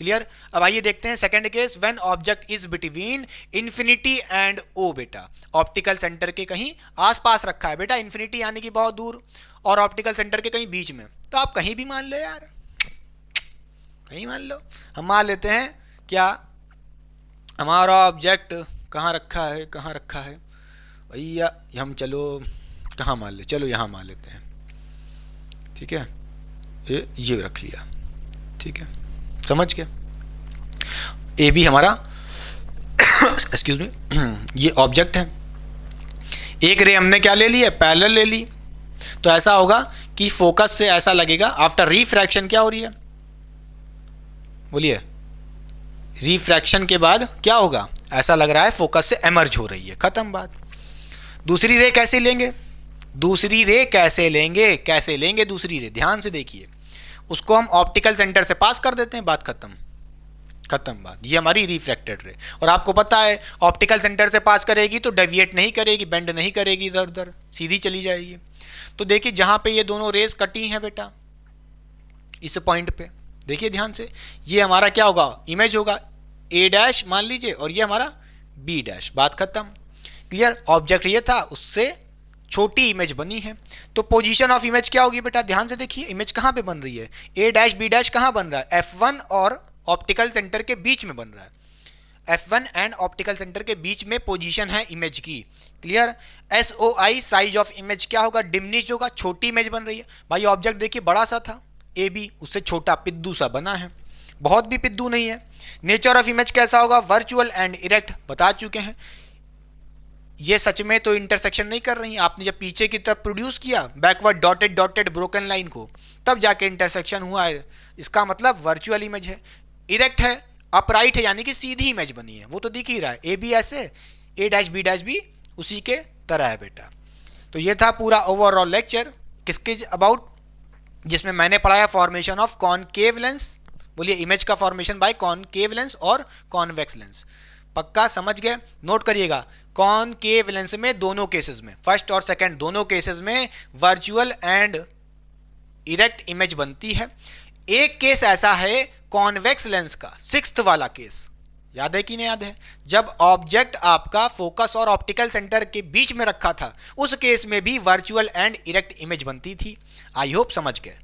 क्लियर? अब आइए देखते हैं second case, when object is between infinity and O. बेटा ऑप्टिकल सेंटर के कहीं आसपास रखा है बेटा, इन्फिनिटी यानी कि बहुत दूर, और ऑप्टिकल सेंटर के कहीं बीच में। तो आप कहीं भी मान लो यार, कहीं मान लो। हम मान लेते हैं क्या, हमारा ऑब्जेक्ट कहाँ रखा है, कहाँ रखा है भैया? हम चलो कहाँ मान ले, चलो यहाँ मान लेते हैं। ठीक है, ये रख लिया, ठीक है, समझ गया। ए बी हमारा एक्सक्यूज मी, ये ऑब्जेक्ट है, एक रे हमने क्या ले ली है? पैरेलल ले ली। तो ऐसा होगा कि फोकस से ऐसा लगेगा, आफ्टर रिफ्रैक्शन क्या हो रही है? बोलिए, रिफ्रैक्शन के बाद क्या होगा? ऐसा लग रहा है फोकस से एमर्ज हो रही है, खत्म बात। दूसरी रे कैसे लेंगे? दूसरी रे कैसे लेंगे? कैसे लेंगे दूसरी रे? ध्यान से देखिए, उसको हम ऑप्टिकल सेंटर से पास कर देते हैं, बात खत्म, खत्म बात। ये हमारी रिफ्रैक्टेड रे, और आपको पता है ऑप्टिकल सेंटर से पास करेगी तो डेविएट नहीं करेगी, बेंड नहीं करेगी इधर उधर, सीधी चली जाएगी। तो देखिए जहां पे ये दोनों रेस कटी हैं बेटा, इस पॉइंट पे देखिए ध्यान से, ये हमारा क्या होगा? इमेज होगा ए डैश मान लीजिए, और ये हमारा बी डैश, बात खत्म। क्लियर? ऑब्जेक्ट ये था, उससे छोटी इमेज बनी है। तो पोजीशन ऑफ इमेज क्या होगी बेटा? ध्यान से देखिए, इमेज कहाँ पे बन रही है? ए डैश बी डैश कहाँ बन रहा है? F1 और ऑप्टिकल सेंटर के बीच में बन रहा है। F1 एंड ऑप्टिकल सेंटर के बीच में पोजीशन है इमेज की। Clear? SOI size of image क्या होगा? डिमिनिश्ड होगा, छोटी इमेज बन रही है। भाई ऑब्जेक्ट देखिए बड़ा सा था ए बी, उससे छोटा पिद्दू सा बना है। बहुत भी पिद्दू नहीं है। नेचर ऑफ इमेज कैसा होगा, वर्चुअल एंड इरेक्ट बता चुके हैं। ये सच में तो इंटरसेक्शन नहीं कर रही, आपने जब पीछे की तरफ प्रोड्यूस किया backward dotted dotted broken line को, तब जाके इंटरसेक्शन हुआ है, इसका मतलब वर्चुअल इमेज है। इरेक्ट है, अपराइट है, यानी कि सीधी इमेज बनी है, वो तो दिख ही रहा है, ए बी ऐसे, ए डैश बी उसी के तरह है बेटा। तो ये था पूरा ओवरऑल लेक्चर किसके अबाउट, जिसमें मैंने पढ़ाया फॉर्मेशन ऑफ कॉनकेव लेंस, बोलिए इमेज का फॉर्मेशन बाय कॉनकेव लेंस और कॉन्वेक्स लेंस। पक्का समझ गए, नोट करिएगा, कॉनकेव लेंस में दोनों केसेस में, फर्स्ट और सेकंड दोनों केसेस में वर्चुअल एंड इरेक्ट इमेज बनती है। एक केस ऐसा है कॉन्वेक्स लेंस का, सिक्स्थ वाला केस, याद है कि नहीं याद है, जब ऑब्जेक्ट आपका फोकस और ऑप्टिकल सेंटर के बीच में रखा था, उस केस में भी वर्चुअल एंड इरेक्ट इमेज बनती थी। आई होप समझ गए।